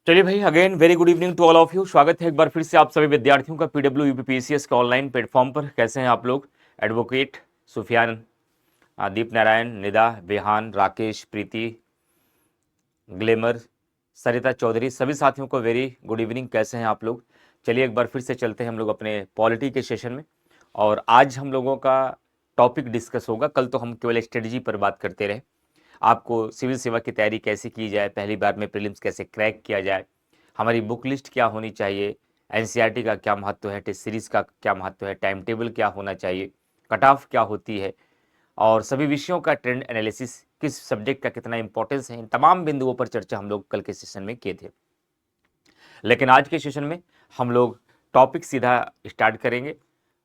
चलिए भाई, again very good evening to all of you. स्वागत है एक बार फिर से आप सभी विद्यार्थियों का पीडब्ल्यू यूपीपीसीएस के ऑनलाइन प्लेटफॉर्म पर। कैसे हैं आप लोग? एडवोकेट सुफियान, दीप नारायण, निदा, बेहान, राकेश, प्रीति, ग्लेमर, सरिता चौधरी, सभी साथियों को वेरी गुड इवनिंग। कैसे हैं आप लोग? चलिए एक बार फिर से चलते हैं हम लोग अपने पॉलिटी के सेशन में। और आज हम लोगों का टॉपिक डिस्कस होगा। कल तो हम केवल स्ट्रेटजी पर बात करते रहे, आपको सिविल सेवा की तैयारी कैसे की जाए, पहली बार में प्रीलिम्स कैसे क्रैक किया जाए, हमारी बुक लिस्ट क्या होनी चाहिए, एनसीईआरटी का क्या महत्व है, टेस्ट सीरीज का क्या महत्व है, टाइम टेबल क्या होना चाहिए, कट ऑफ क्या होती है, और सभी विषयों का ट्रेंड एनालिसिस, किस सब्जेक्ट का कितना इंपॉर्टेंस है, इन तमाम बिंदुओं पर चर्चा हम लोग कल के सेशन में किए थे। लेकिन आज के सेशन में हम लोग टॉपिक सीधा स्टार्ट करेंगे।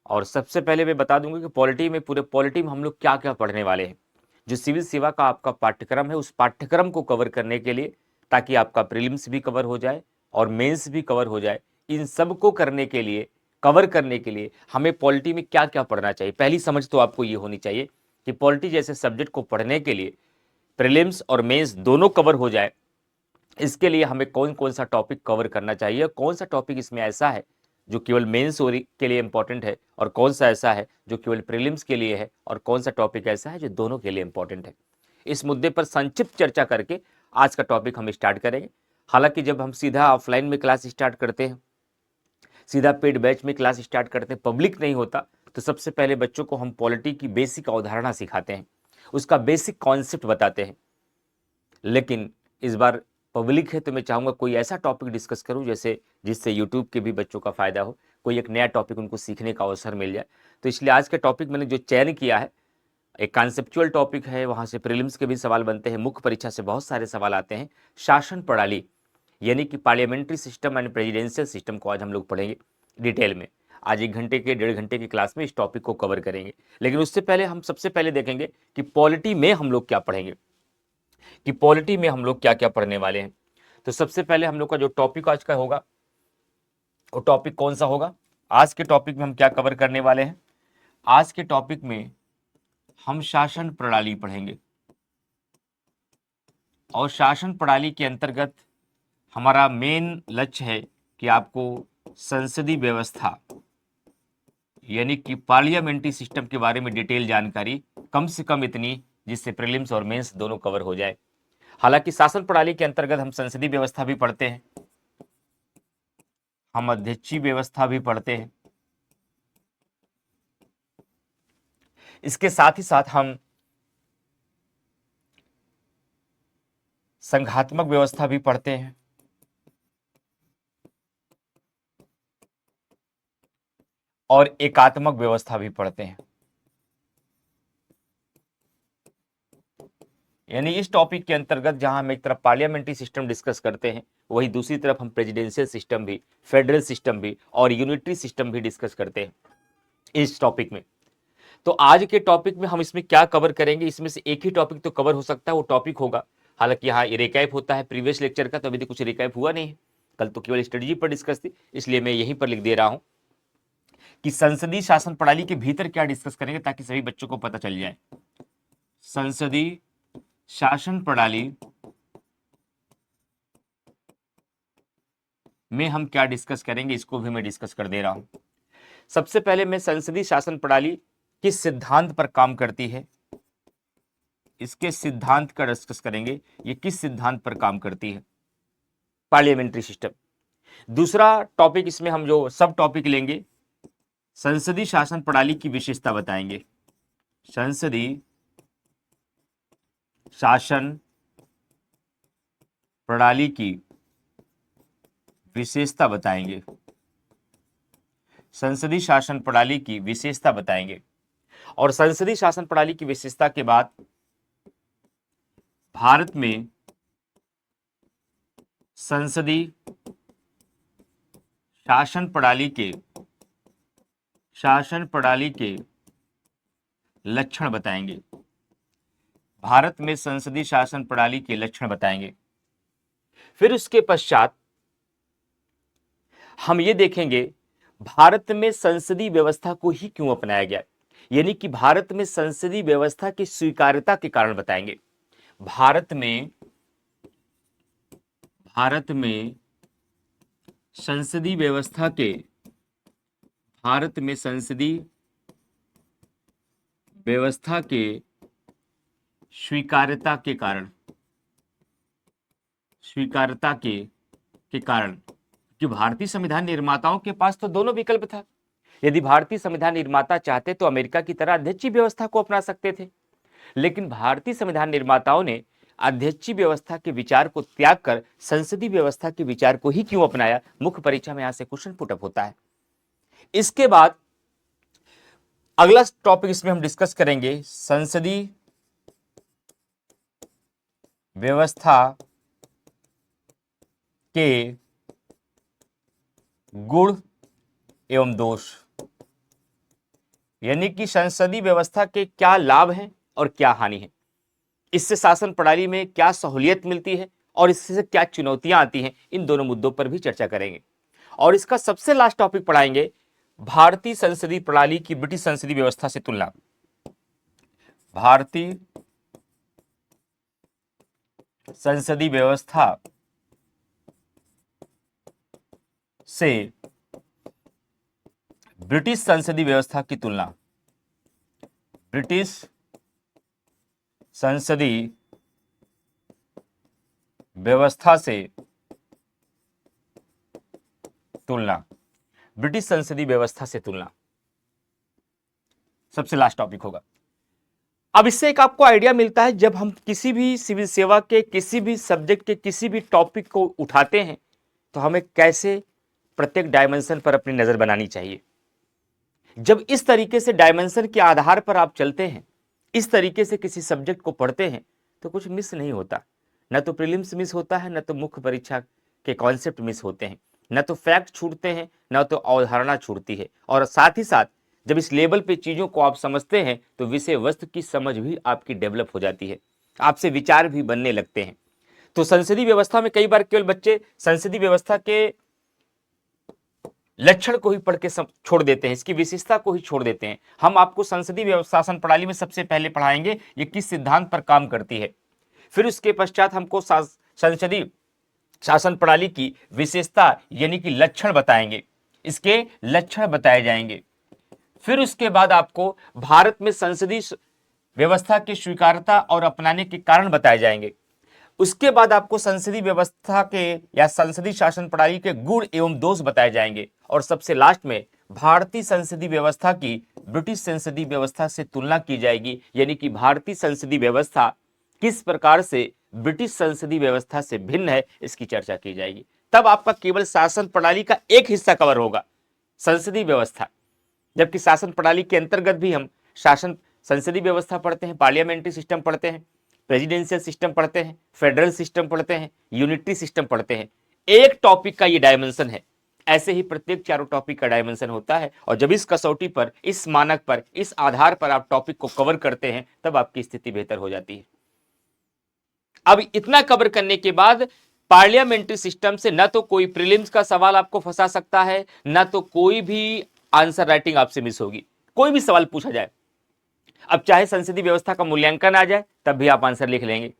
और सबसे पहले मैं बता दूंगा कि पॉलिटी में, पूरे पॉलिटी में हम लोग क्या क्या पढ़ने वाले हैं। जो सिविल सेवा का आपका पाठ्यक्रम है, उस पाठ्यक्रम को कवर करने के लिए, ताकि आपका प्रीलिम्स भी कवर हो जाए और मेंस भी कवर हो जाए, इन सब को करने के लिए, कवर करने के लिए हमें पॉलिटी में क्या क्या पढ़ना चाहिए। पहली समझ तो आपको ये होनी चाहिए कि पॉलिटी जैसे सब्जेक्ट को पढ़ने के लिए प्रीलिम्स और मेंस दोनों कवर हो जाए, इसके लिए हमें कौन कौन सा टॉपिक कवर करना चाहिए, कौन सा टॉपिक इसमें ऐसा है जो केवल मेंस के लिए इंपॉर्टेंट है, और कौन सा ऐसा है जो केवल प्रीलिम्स के लिए है, और कौन सा टॉपिक ऐसा है जो दोनों के लिए इंपॉर्टेंट है। इस मुद्दे पर संक्षिप्त चर्चा करके आज का टॉपिक हम स्टार्ट करेंगे। हालांकि जब हम सीधा ऑफलाइन में क्लास स्टार्ट करते हैं, सीधा पेड बैच में क्लास स्टार्ट करते हैं, पब्लिक नहीं होता, तो सबसे पहले बच्चों को हम पॉलिटी की बेसिक अवधारणा सिखाते हैं, उसका बेसिक कॉन्सेप्ट बताते हैं। लेकिन इस बार पब्लिक है तो मैं चाहूँगा कोई ऐसा टॉपिक डिस्कस करूँ जैसे जिससे यूट्यूब के भी बच्चों का फ़ायदा हो, कोई एक नया टॉपिक उनको सीखने का अवसर मिल जाए। तो इसलिए आज के टॉपिक मैंने जो चयन किया है, एक कॉन्सेप्चुअल टॉपिक है, वहाँ से प्रीलिम्स के भी सवाल बनते हैं, मुख्य परीक्षा से बहुत सारे सवाल आते हैं। शासन प्रणाली यानी कि parliamentary system and presidential system को आज हम लोग पढ़ेंगे डिटेल में। आज 1 घंटे के 1.5 घंटे की क्लास में इस टॉपिक को कवर करेंगे। लेकिन उससे पहले हम सबसे पहले देखेंगे कि पॉलिटी में हम लोग क्या पढ़ेंगे, कि पॉलिटी में हम लोग क्या क्या पढ़ने वाले हैं। तो सबसे पहले हम लोग का जो टॉपिक आज का होगा, वो टॉपिक कौन सा होगा? आज के टॉपिक में हम क्या कवर करने वाले हैं? आज के टॉपिक में हम शासन प्रणाली पढ़ेंगे, और शासन प्रणाली के अंतर्गत हमारा मेन लक्ष्य है कि आपको संसदीय व्यवस्था यानी कि पार्लियामेंट्री सिस्टम के बारे में डिटेल जानकारी, कम से कम इतनी जिससे प्रीलिम्स और मेंस दोनों कवर हो जाए। हालांकि शासन प्रणाली के अंतर्गत हम संसदीय व्यवस्था भी पढ़ते हैं, हम अध्यक्षीय व्यवस्था भी पढ़ते हैं, इसके साथ ही साथ हम संघात्मक व्यवस्था भी पढ़ते हैं, और एकात्मक व्यवस्था भी पढ़ते हैं। यानी इस टॉपिक के अंतर्गत जहां हम एक तरफ पार्लियामेंट्री सिस्टम डिस्कस करते हैं, वहीं दूसरी तरफ हम प्रेसिडेंशियल सिस्टम भी, फेडरल सिस्टम भी और यूनिटरी सिस्टम भी डिस्कस करते हैं इस टॉपिक में। तो आज के टॉपिक में हम इसमें क्या कवर करेंगे, इसमें से एक ही टॉपिक तो कवर हो सकता है, वो टॉपिक होगा, हालांकि यहाँ रिकैप होता है प्रीवियस लेक्चर का, तो अभी तो कुछ रिकैप हुआ नहीं है, कल तो केवल स्ट्रेटजी पर डिस्कस थी, इसलिए मैं यहीं पर लिख दे रहा हूं कि संसदीय शासन प्रणाली के भीतर क्या डिस्कस करेंगे, ताकि सभी बच्चों को पता चल जाए। संसदीय शासन प्रणाली में हम क्या डिस्कस करेंगे, इसको भी मैं डिस्कस कर दे रहा हूं। सबसे पहले मैं संसदीय शासन प्रणाली किस सिद्धांत पर काम करती है, इसके सिद्धांत का डिस्कस करेंगे। ये किस सिद्धांत पर काम करती है? Parliamentary system. दूसरा टॉपिक इसमें हम जो सब टॉपिक लेंगे, संसदीय शासन प्रणाली की विशेषता बताएंगे। संसदीय शासन प्रणाली की विशेषता बताएंगे, संसदीय शासन प्रणाली की विशेषता बताएंगे। और संसदीय शासन प्रणाली की विशेषता के बाद भारत में संसदीय शासन प्रणाली के लक्षण बताएंगे। भारत में संसदीय शासन प्रणाली के लक्षण बताएंगे। फिर उसके पश्चात हम ये देखेंगे भारत में संसदीय व्यवस्था को ही क्यों अपनाया गया, यानी कि भारत में संसदीय व्यवस्था की स्वीकार्यता के कारण बताएंगे। भारत में संसदीय व्यवस्था के, भारत में संसदीय व्यवस्था के स्वीकार्यता के कारण, स्वीकार्यता के कारण कि भारतीय संविधान निर्माताओं के पास तो दोनों विकल्प था। यदि भारतीय संविधान निर्माता चाहते तो अमेरिका की तरह अध्यक्षीय व्यवस्था को अपना सकते थे, लेकिन भारतीय संविधान निर्माताओं ने अध्यक्षीय व्यवस्था के विचार को त्याग कर संसदीय व्यवस्था के विचार को ही क्यों अपनाया? मुख्य परीक्षा में यहां से क्वेश्चन पुटअप होता है। इसके बाद अगला टॉपिक इसमें हम डिस्कस करेंगे संसदीय व्यवस्था के गुण एवं दोष, यानी कि संसदीय व्यवस्था के क्या लाभ हैं और क्या हानि है, इससे शासन प्रणाली में क्या सहूलियत मिलती है और इससे क्या चुनौतियां आती हैं, इन दोनों मुद्दों पर भी चर्चा करेंगे। और इसका सबसे लास्ट टॉपिक पढ़ाएंगे भारतीय संसदीय प्रणाली की ब्रिटिश संसदीय व्यवस्था से तुलना। भारतीय संसदीय व्यवस्था से ब्रिटिश संसदीय व्यवस्था की तुलना, ब्रिटिश संसदीय व्यवस्था से तुलना, ब्रिटिश संसदीय व्यवस्था से तुलना सबसे लास्ट टॉपिक होगा। अब इससे एक आपको आइडिया मिलता है, जब हम किसी भी सिविल सेवा के किसी भी सब्जेक्ट के किसी भी टॉपिक को उठाते हैं तो हमें कैसे प्रत्येक डायमेंशन पर अपनी नजर बनानी चाहिए। जब इस तरीके से डायमेंशन के आधार पर आप चलते हैं, इस तरीके से किसी सब्जेक्ट को पढ़ते हैं तो कुछ मिस नहीं होता। न तो प्रीलिम्स मिस होता है, न तो मुख्य परीक्षा के कॉन्सेप्ट मिस होते हैं, न तो फैक्ट छूटते हैं, न तो अवधारणा छूटती है। और साथ ही साथ जब इस लेवल पे चीजों को आप समझते हैं तो विषय वस्तु की समझ भी आपकी डेवलप हो जाती है, आपसे विचार भी बनने लगते हैं। तो संसदीय व्यवस्था में कई बार केवल बच्चे संसदीय व्यवस्था के लक्षण को ही पढ़ के छोड़ देते हैं, इसकी विशेषता को ही छोड़ देते हैं। हम आपको संसदीय शासन प्रणाली में सबसे पहले पढ़ाएंगे ये किस सिद्धांत पर काम करती है, फिर उसके पश्चात हमको संसदीय शासन प्रणाली की विशेषता यानी कि लक्षण बताएंगे, इसके लक्षण बताए जाएंगे। फिर उसके बाद आपको भारत में संसदीय व्यवस्था की स्वीकार्यता और अपनाने के कारण बताए जाएंगे। उसके बाद आपको संसदीय व्यवस्था के या संसदीय शासन प्रणाली के गुण एवं दोष बताए जाएंगे। और सबसे लास्ट में भारतीय संसदीय व्यवस्था की ब्रिटिश संसदीय व्यवस्था से तुलना की जाएगी, यानी कि भारतीय संसदीय व्यवस्था किस प्रकार से ब्रिटिश संसदीय व्यवस्था से भिन्न है, इसकी चर्चा की जाएगी। तब आपका केवल शासन प्रणाली का एक हिस्सा कवर होगा, संसदीय व्यवस्था, जबकि शासन प्रणाली के अंतर्गत भी हम शासन संसदीय व्यवस्था पढ़ते हैं, पार्लियामेंट्री सिस्टम पढ़ते हैं, प्रेसिडेंशियल सिस्टम पढ़ते हैं, फेडरल सिस्टम पढ़ते हैं, यूनिटरी सिस्टम पढ़ते हैं। एक टॉपिक का ये डायमेंशन है, ऐसे ही प्रत्येक चारों टॉपिक का डायमेंशन होता है। और जब इस कसौटी पर, इस मानक पर, इस आधार पर आप टॉपिक को कवर करते हैं तब आपकी स्थिति बेहतर हो जाती है। अब इतना कवर करने के बाद पार्लियामेंट्री सिस्टम से न तो कोई प्रीलिम्स का सवाल आपको फंसा सकता है, न तो कोई भी आंसर राइटिंग आपसे मिस होगी। कोई भी सवाल पूछा जाए, अब चाहे संसदीय व्यवस्था का मूल्यांकन आ जाए तब भी आप आंसर लिख लेंगे,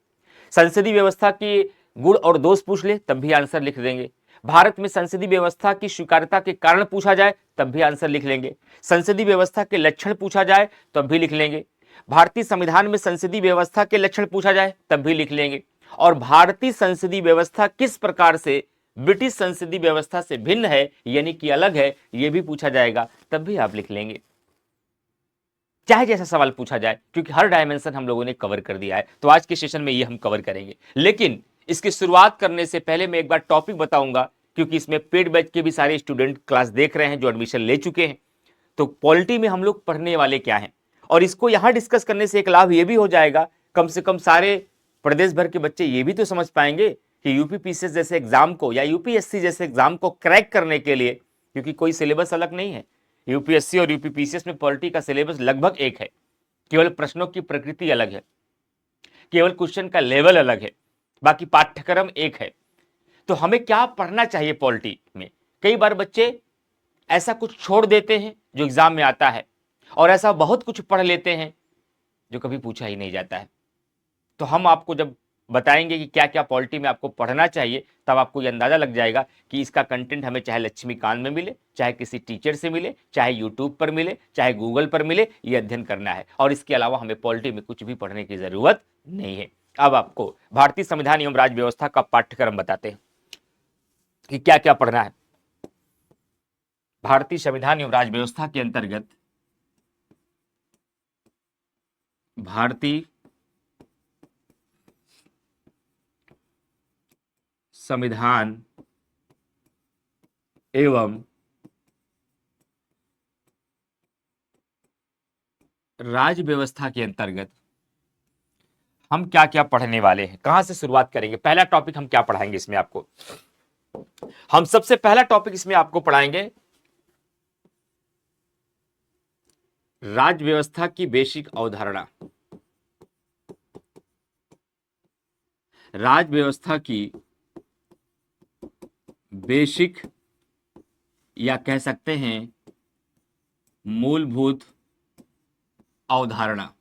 संसदीय व्यवस्था की गुण और दोष पूछ ले तब भी आंसर लिख देंगे, भारत में संसदीय व्यवस्था की स्वीकार्यता के कारण पूछा जाए तब भी आंसर लिख लेंगे, संसदीय व्यवस्था के लक्षण पूछा जाए तब भी लिख लेंगे, भारतीय संविधान में संसदीय व्यवस्था के लक्षण पूछा जाए तब भी लिख लेंगे, और भारतीय संसदीय व्यवस्था किस प्रकार से ब्रिटिश संसदीय व्यवस्था से भिन्न है यानी कि अलग है, यह भी पूछा जाएगा तब भी आप लिख लेंगे, चाहे जैसा सवाल पूछा जाए, क्योंकि हर डायमेंशन हम लोगों ने कवर कर दिया है। तो आज के सेशन में ये हम कवर करेंगे। लेकिन इसकी शुरुआत करने से पहले मैं एक बार टॉपिक बताऊंगा, क्योंकि इसमें पेड बैच के भी सारे स्टूडेंट क्लास देख रहे हैं जो एडमिशन ले चुके हैं। तो पॉलिटी में हम लोग पढ़ने वाले क्या हैं, और इसको यहां डिस्कस करने से एक लाभ ये भी हो जाएगा, कम से कम सारे प्रदेश भर के बच्चे ये भी तो समझ पाएंगे कि यूपीपीसीएस जैसे एग्जाम को या यूपीएससी जैसे एग्जाम को क्रैक करने के लिए, क्योंकि कोई सिलेबस अलग नहीं है, यूपीएससी और यूपीपीसीएस में पॉलिटी का सिलेबस लगभग एक है, केवल प्रश्नों की प्रकृति अलग है, केवल क्वेश्चन का लेवल अलग है, बाकी पाठ्यक्रम एक है। तो हमें क्या पढ़ना चाहिए पॉलिटी में? कई बार बच्चे ऐसा कुछ छोड़ देते हैं जो एग्जाम में आता है, और ऐसा बहुत कुछ पढ़ लेते हैं जो कभी पूछा ही नहीं जाता है। तो हम आपको जब बताएंगे कि क्या क्या पॉलिटी में आपको पढ़ना चाहिए, तब आपको ये अंदाजा लग जाएगा कि इसका कंटेंट हमें चाहे लक्ष्मीकांत में मिले, चाहे किसी टीचर से मिले, चाहे यूट्यूब पर मिले, चाहे गूगल पर मिले, ये अध्ययन करना है। और इसके अलावा हमें पॉलिटी में कुछ भी पढ़ने की जरूरत नहीं है। अब आपको भारतीय संविधान एवं राज्य व्यवस्था का पाठ्यक्रम बताते हैं कि क्या क्या पढ़ना है। भारतीय संविधान एवं राज्य व्यवस्था के अंतर्गत भारतीय संविधान एवं राज्य व्यवस्था के अंतर्गत हम क्या क्या पढ़ने वाले हैं, कहां से शुरुआत करेंगे। पहला टॉपिक हम क्या पढ़ाएंगे इसमें आपको, हम सबसे पहला टॉपिक इसमें आपको पढ़ाएंगे राज्य व्यवस्था की बेसिक अवधारणा। राज्य व्यवस्था की बेसिक या कह सकते हैं मूलभूत अवधारणा,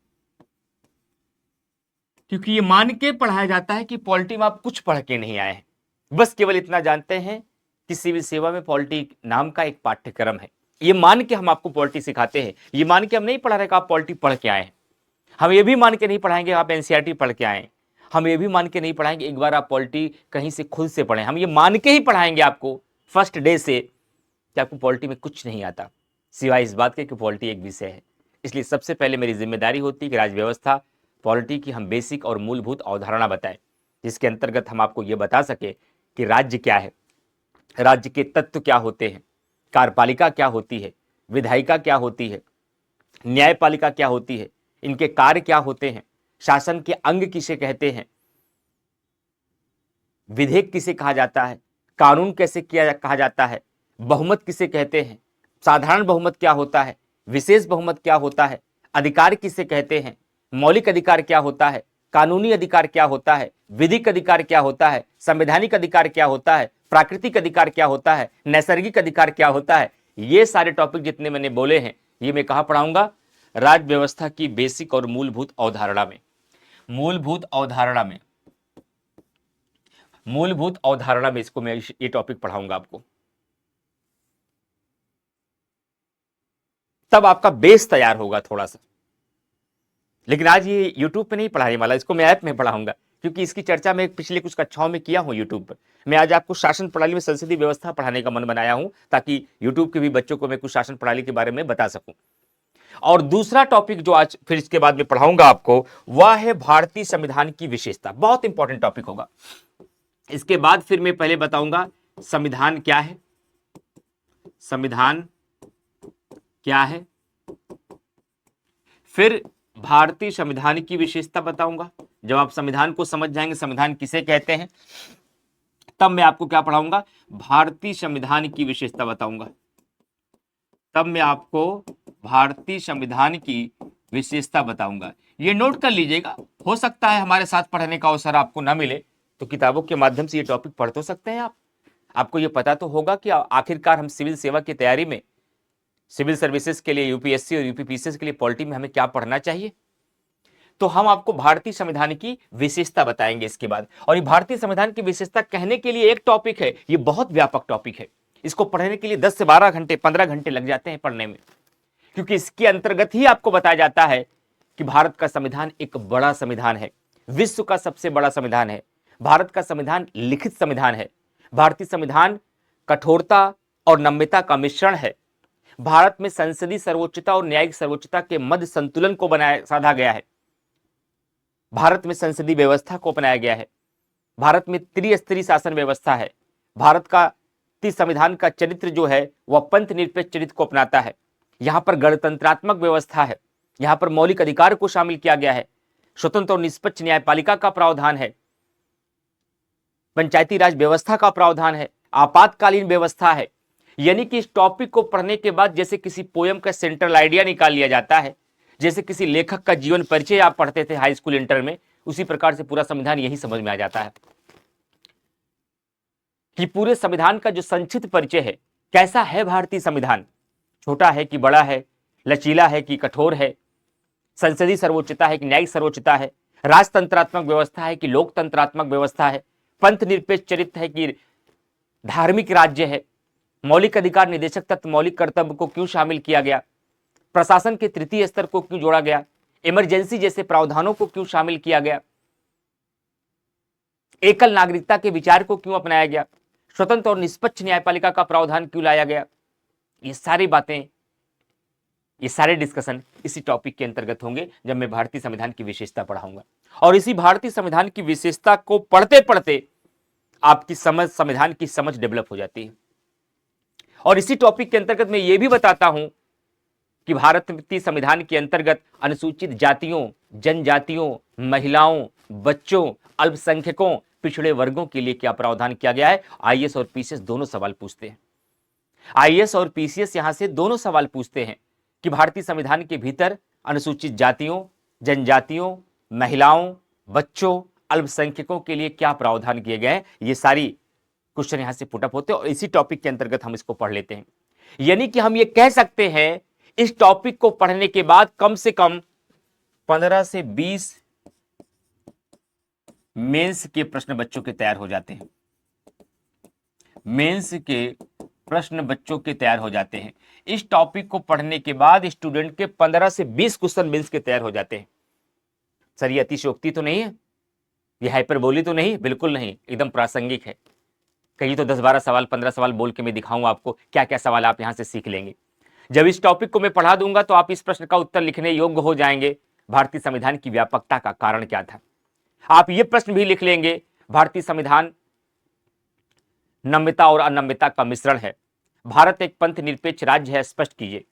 क्योंकि ये मान के पढ़ाया जाता है कि पॉलिटी में आप कुछ पढ़ के नहीं आए हैं, बस केवल इतना जानते हैं कि सिविल सेवा में पॉलिटी नाम का एक पाठ्यक्रम है। ये मान के हम आपको पॉलिटी सिखाते हैं, ये मान के हम नहीं पढ़ा रहे कि आप पॉलिटी पढ़ के आए हैं। हम ये भी मान के नहीं पढ़ाएंगे आप एनसीईआरटी पढ़ के आए, हम ये भी मान के नहीं पढ़ाएंगे एक बार आप पॉलिटी कहीं से खुद से पढ़ें। हम ये मान के ही पढ़ाएंगे आपको फर्स्ट डे से कि आपको पॉलिटी में कुछ नहीं आता सिवाय इस बात के कि पॉलिटी एक विषय है। इसलिए सबसे पहले मेरी जिम्मेदारी होती है कि राज्य व्यवस्था पॉलिटी की हम बेसिक और मूलभूत अवधारणा बताएं, जिसके अंतर्गत हम आपको ये बता सके कि राज्य क्या है, राज्य के तत्व क्या होते हैं, कार्यपालिका क्या होती है, विधायिका क्या होती है, न्यायपालिका क्या होती है, इनके कार्य क्या होते हैं, शासन के अंग किसे कहते हैं, विधेयक किसे कहा जाता है, कानून कैसे कहा जाता है, बहुमत किसे कहते हैं, साधारण बहुमत क्या होता है, विशेष बहुमत क्या होता है, अधिकार किसे कहते हैं, मौलिक अधिकार क्या होता है, कानूनी अधिकार क्या होता है, विधिक अधिकार क्या होता है, संवैधानिक अधिकार क्या होता है, प्राकृतिक अधिकार क्या होता है, नैसर्गिक अधिकार क्या होता है। ये सारे टॉपिक जितने मैंने बोले हैं ये मैं कहां पढ़ाऊंगा, राज्य व्यवस्था की बेसिक और मूलभूत अवधारणा में। मूलभूत अवधारणा में, मूलभूत अवधारणा में इसको मैं ये टॉपिक पढ़ाऊंगा आपको, तब आपका बेस तैयार होगा थोड़ा सा। लेकिन आज ये यूट्यूब पे नहीं पढ़ाने वाला, इसको मैं ऐप में पढ़ाऊंगा, क्योंकि इसकी चर्चा मैं पिछले कुछ कक्षाओं में किया हूं यूट्यूब पर। मैं आज आपको शासन प्रणाली में संसदीय व्यवस्था पढ़ाने का मन बनाया हूं, ताकि यूट्यूब के भी बच्चों को मैं कुछ शासन प्रणाली के बारे में बता सकूं। और दूसरा टॉपिक जो आज फिर इसके बाद में पढ़ाऊंगा आपको, वह है भारतीय संविधान की विशेषता। बहुत इंपॉर्टेंट टॉपिक होगा। इसके बाद फिर मैं पहले बताऊंगा संविधान क्या है, संविधान क्या है, फिर भारतीय संविधान की विशेषता बताऊंगा। जब आप संविधान को समझ जाएंगे संविधान किसे कहते हैं, तब मैं आपको क्या पढ़ाऊंगा, भारतीय संविधान की विशेषता बताऊंगा। तब मैं आपको भारतीय संविधान की विशेषता बताऊंगा। ये नोट कर लीजिएगा, हो सकता है हमारे साथ पढ़ने का अवसर आपको ना मिले तो किताबों के माध्यम से ये टॉपिक पढ़ तो सकते हैं आप। आपको ये पता तो होगा कि आखिरकार हम सिविल सेवा की तैयारी में, सिविल सर्विसेज के लिए, यूपीएससी और यूपीपीसीएस के लिए पॉलिटी में हमें क्या पढ़ना चाहिए। तो हम आपको भारतीय संविधान की विशेषता बताएंगे इसके बाद। और ये भारतीय संविधान की विशेषता कहने के लिए एक टॉपिक है, ये बहुत व्यापक टॉपिक है। इसको पढ़ने के लिए 10 से 12 घंटे, 15 घंटे लग जाते हैं पढ़ने में, क्योंकि इसके अंतर्गत ही आपको बताया जाता है कि भारत का संविधान एक बड़ा संविधान है, विश्व का सबसे बड़ा संविधान है। भारत का संविधान लिखित संविधान है। भारतीय संविधान कठोरता और नम्यता का मिश्रण है। भारत में संसदीय सर्वोच्चता और न्यायिक सर्वोच्चता के मध्य संतुलन को साधा गया है। भारत में संसदीय व्यवस्था को अपनाया गया है। भारत में त्रिस्तरीय शासन व्यवस्था है। भारत का संविधान का चरित्र जो है वह पंथ निरपेक्ष चरित्र को अपनाता है। यहां पर गणतंत्रात्मक व्यवस्था है। यहां पर मौलिक अधिकार को शामिल किया गया है। स्वतंत्र और निष्पक्ष न्यायपालिका का प्रावधान है। पंचायती राज व्यवस्था का प्रावधान है। आपातकालीन व्यवस्था है। यानी कि इस टॉपिक को पढ़ने के बाद जैसे किसी पोयम का सेंट्रल आइडिया निकाल लिया जाता है, जैसे किसी लेखक का जीवन परिचय आप पढ़ते थे हाई स्कूल इंटर में, उसी प्रकार से पूरा संविधान यही समझ में आ जाता है कि पूरे संविधान का जो संक्षिप्त परिचय है, कैसा है भारतीय संविधान, छोटा है कि बड़ा है, लचीला है कि कठोर है, संसदीय सर्वोच्चता है कि न्यायिक सर्वोच्चता है, राजतंत्रात्मक व्यवस्था है कि लोकतंत्रात्मक व्यवस्था है, पंथ निरपेक्ष चरित्र है कि धार्मिक राज्य है, मौलिक अधिकार निदेशक तत्व मौलिक कर्तव्य को क्यों शामिल किया गया, प्रशासन के तृतीय स्तर को क्यों जोड़ा गया, इमरजेंसी जैसे प्रावधानों को क्यों शामिल किया गया, एकल नागरिकता के विचार को क्यों अपनाया गया, स्वतंत्र और निष्पक्ष न्यायपालिका का प्रावधान क्यों लाया गया। ये सारी बातें, ये सारे डिस्कशन इसी टॉपिक के अंतर्गत होंगे जब मैं भारतीय संविधान की विशेषता पढ़ाऊंगा। और इसी भारतीय संविधान की विशेषता को पढ़ते पढ़ते आपकी समझ, संविधान की समझ डेवलप हो जाती है। और इसी टॉपिक के अंतर्गत मैं ये भी बताता हूं कि भारतीय संविधान के अंतर्गत अनुसूचित जातियों, जनजातियों, महिलाओं, बच्चों, अल्पसंख्यकों, पिछड़े वर्गों के लिए क्या प्रावधान किया गया है। आईएएस और पीसीएस दोनों सवाल पूछते हैं। आईएएस और पीसीएस यहां से दोनों सवाल पूछते हैं कि भारतीय संविधान के भीतर अनुसूचित जातियों, जनजातियों, महिलाओं, बच्चों, अल्पसंख्यकों के लिए क्या प्रावधान किए गए हैं। ये सारी क्वेश्चन यहां से पुटअप होते हैं और इसी टॉपिक के अंतर्गत हम इसको पढ़ लेते हैं। यानी कि हम ये कह सकते हैं इस टॉपिक को पढ़ने के बाद कम से कम 15 से 20 मेंस के प्रश्न बच्चों के तैयार हो जाते हैं। मेंस के प्रश्न बच्चों के तैयार हो जाते हैं। इस टॉपिक को पढ़ने के बाद स्टूडेंट के 15 से 20 क्वेश्चन मेंस के तैयार हो जाते हैं। सर ये अतिशयोक्ति तो नहीं है, ये हाइपरबोली तो नहीं, बिल्कुल नहीं, एकदम प्रासंगिक है। कहीं तो 10-12 सवाल, 15 सवाल बोल के मैं दिखाऊं आपको क्या क्या सवाल आप यहां से सीख लेंगे। जब इस टॉपिक को मैं पढ़ा दूंगा तो आप इस प्रश्न का उत्तर लिखने योग्य हो जाएंगे। भारतीय संविधान की व्यापकता का कारण क्या था। आप ये प्रश्न भी लिख लेंगे, भारतीय संविधान नम्यता और अनम्यता का मिश्रण है, भारत एक पंथ निरपेक्ष राज्य है, स्पष्ट कीजिए।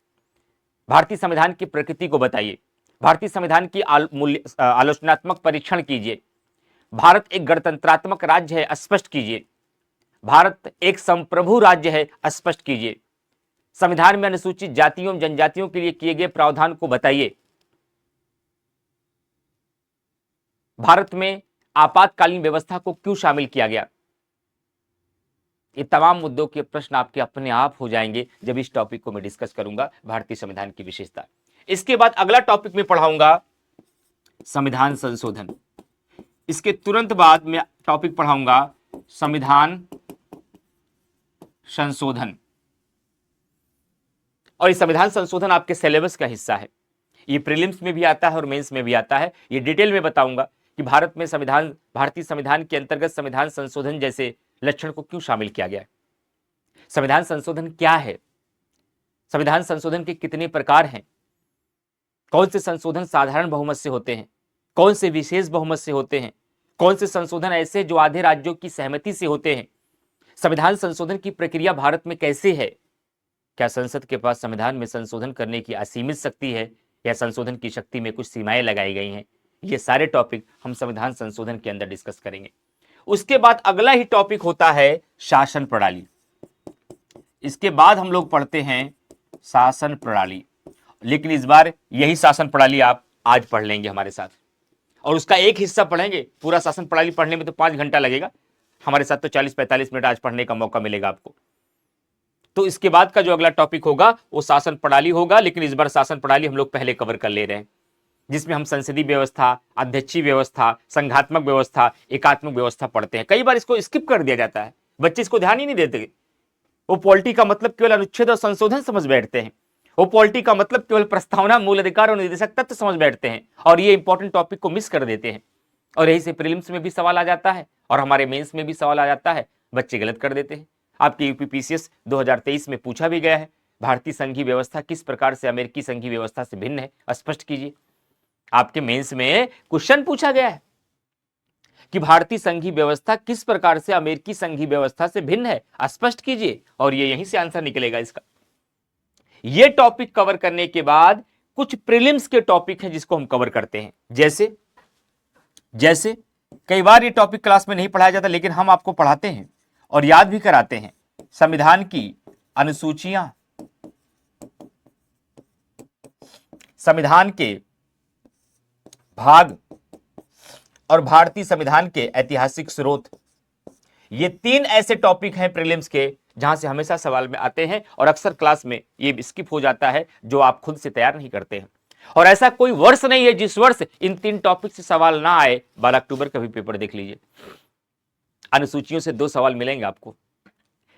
भारतीय संविधान की प्रकृति को बताइए। भारतीय संविधान की आलोचनात्मक परीक्षण कीजिए। भारत एक गणतंत्रात्मक राज्य है, स्पष्ट कीजिए। भारत एक संप्रभु राज्य है, स्पष्ट कीजिए। संविधान में अनुसूचित जातियों एवं जनजातियों के लिए किए गए प्रावधान को बताइए। भारत में आपातकालीन व्यवस्था को क्यों शामिल किया गया। ये तमाम मुद्दों के प्रश्न आपके अपने आप हो जाएंगे जब इस टॉपिक को मैं डिस्कस करूंगा, भारतीय संविधान की विशेषता। इसके बाद अगला टॉपिक में पढ़ाऊंगा संविधान संशोधन। इसके तुरंत बाद मैं टॉपिक पढ़ाऊंगा संविधान संशोधन। और ये संविधान संशोधन आपके सिलेबस का हिस्सा है। ये प्रीलिम्स में भी आता है और मेंस में भी आता है। ये डिटेल में बताऊंगा कि भारत में भारतीय संविधान के अंतर्गत संविधान संशोधन जैसे लक्षण को क्यों शामिल किया गया है। संविधान संशोधन क्या है, संविधान संशोधन के कितने प्रकार हैं, कौन से संशोधन साधारण बहुमत से होते हैं, कौन से विशेष बहुमत से होते हैं, कौन से संशोधन ऐसे जो आधे राज्यों की सहमति से होते हैं। संविधान संशोधन की प्रक्रिया भारत में कैसे है, क्या संसद के पास संविधान में संशोधन करने की असीमित शक्ति है या संशोधन की शक्ति में कुछ सीमाएं लगाई गई हैं। ये सारे टॉपिक हम संविधान संशोधन के अंदर डिस्कस करेंगे। उसके बाद अगला ही टॉपिक होता है शासन प्रणाली। इसके बाद हम लोग पढ़ते हैं शासन प्रणाली, लेकिन इस बार यही शासन प्रणाली आप आज पढ़ लेंगे हमारे साथ और उसका एक हिस्सा पढ़ेंगे। पूरा शासन प्रणाली पढ़ने में तो 5 घंटा लगेगा, हमारे साथ तो 40-45 मिनट आज पढ़ने का मौका मिलेगा आपको। तो इसके बाद का जो अगला टॉपिक होगा वो शासन प्रणाली होगा, लेकिन इस बार शासन प्रणाली हम लोग पहले कवर कर ले रहे हैं, जिसमें हम संसदीय व्यवस्था, अध्यक्षीय व्यवस्था, संघात्मक व्यवस्था, एकात्मक व्यवस्था पढ़ते हैं। कई बार इसको स्किप कर दिया जाता है, बच्चे इसको ध्यान ही नहीं देते। वो पॉलिटी का मतलब केवल अनुच्छेद और संशोधन समझ बैठते हैं, वो पॉलिटी का मतलब केवल प्रस्तावना, मूल अधिकार और निर्देशक तत्व समझ बैठते हैं और ये इंपॉर्टेंट टॉपिक को मिस कर देते हैं। और यही से प्रीलिम्स में भी सवाल आ जाता है और हमारे मेंस में भी सवाल आ जाता है, बच्चे गलत कर देते हैं। आपके यूपीपीसीएस 2023 में पूछा भी गया है, भारतीय संघीय व्यवस्था किस प्रकार से अमेरिकी संघीय व्यवस्था से भिन्न है, स्पष्ट कीजिए। आपके मेंस में क्वेश्चन पूछा गया है कि भारतीय संघीय व्यवस्था किस प्रकार से अमेरिकी संघीय व्यवस्था से भिन्न है, स्पष्ट कीजिए, और ये यहीं से आंसर निकलेगा इसका। ये टॉपिक कवर करने के बाद कुछ प्रीलिम्स के टॉपिक हैं जिसको हम कवर करते हैं। जैसे कई बार ये टॉपिक क्लास में नहीं पढ़ाया जाता, लेकिन हम आपको पढ़ाते हैं और याद भी कराते हैं। संविधान की अनुसूचियां, संविधान के भाग और भारतीय संविधान के ऐतिहासिक स्रोत, ये 3 ऐसे टॉपिक हैं प्रीलिम्स के जहां से हमेशा सवाल में आते हैं और अक्सर क्लास में ये स्किप हो जाता है जो आप खुद से तैयार नहीं करते हैं। और ऐसा कोई वर्ष नहीं है जिस वर्ष इन 3 टॉपिक से सवाल ना आए। 12 अक्टूबर का भी पेपर देख लीजिए, अनुसूचियों से 2 सवाल मिलेंगे आपको।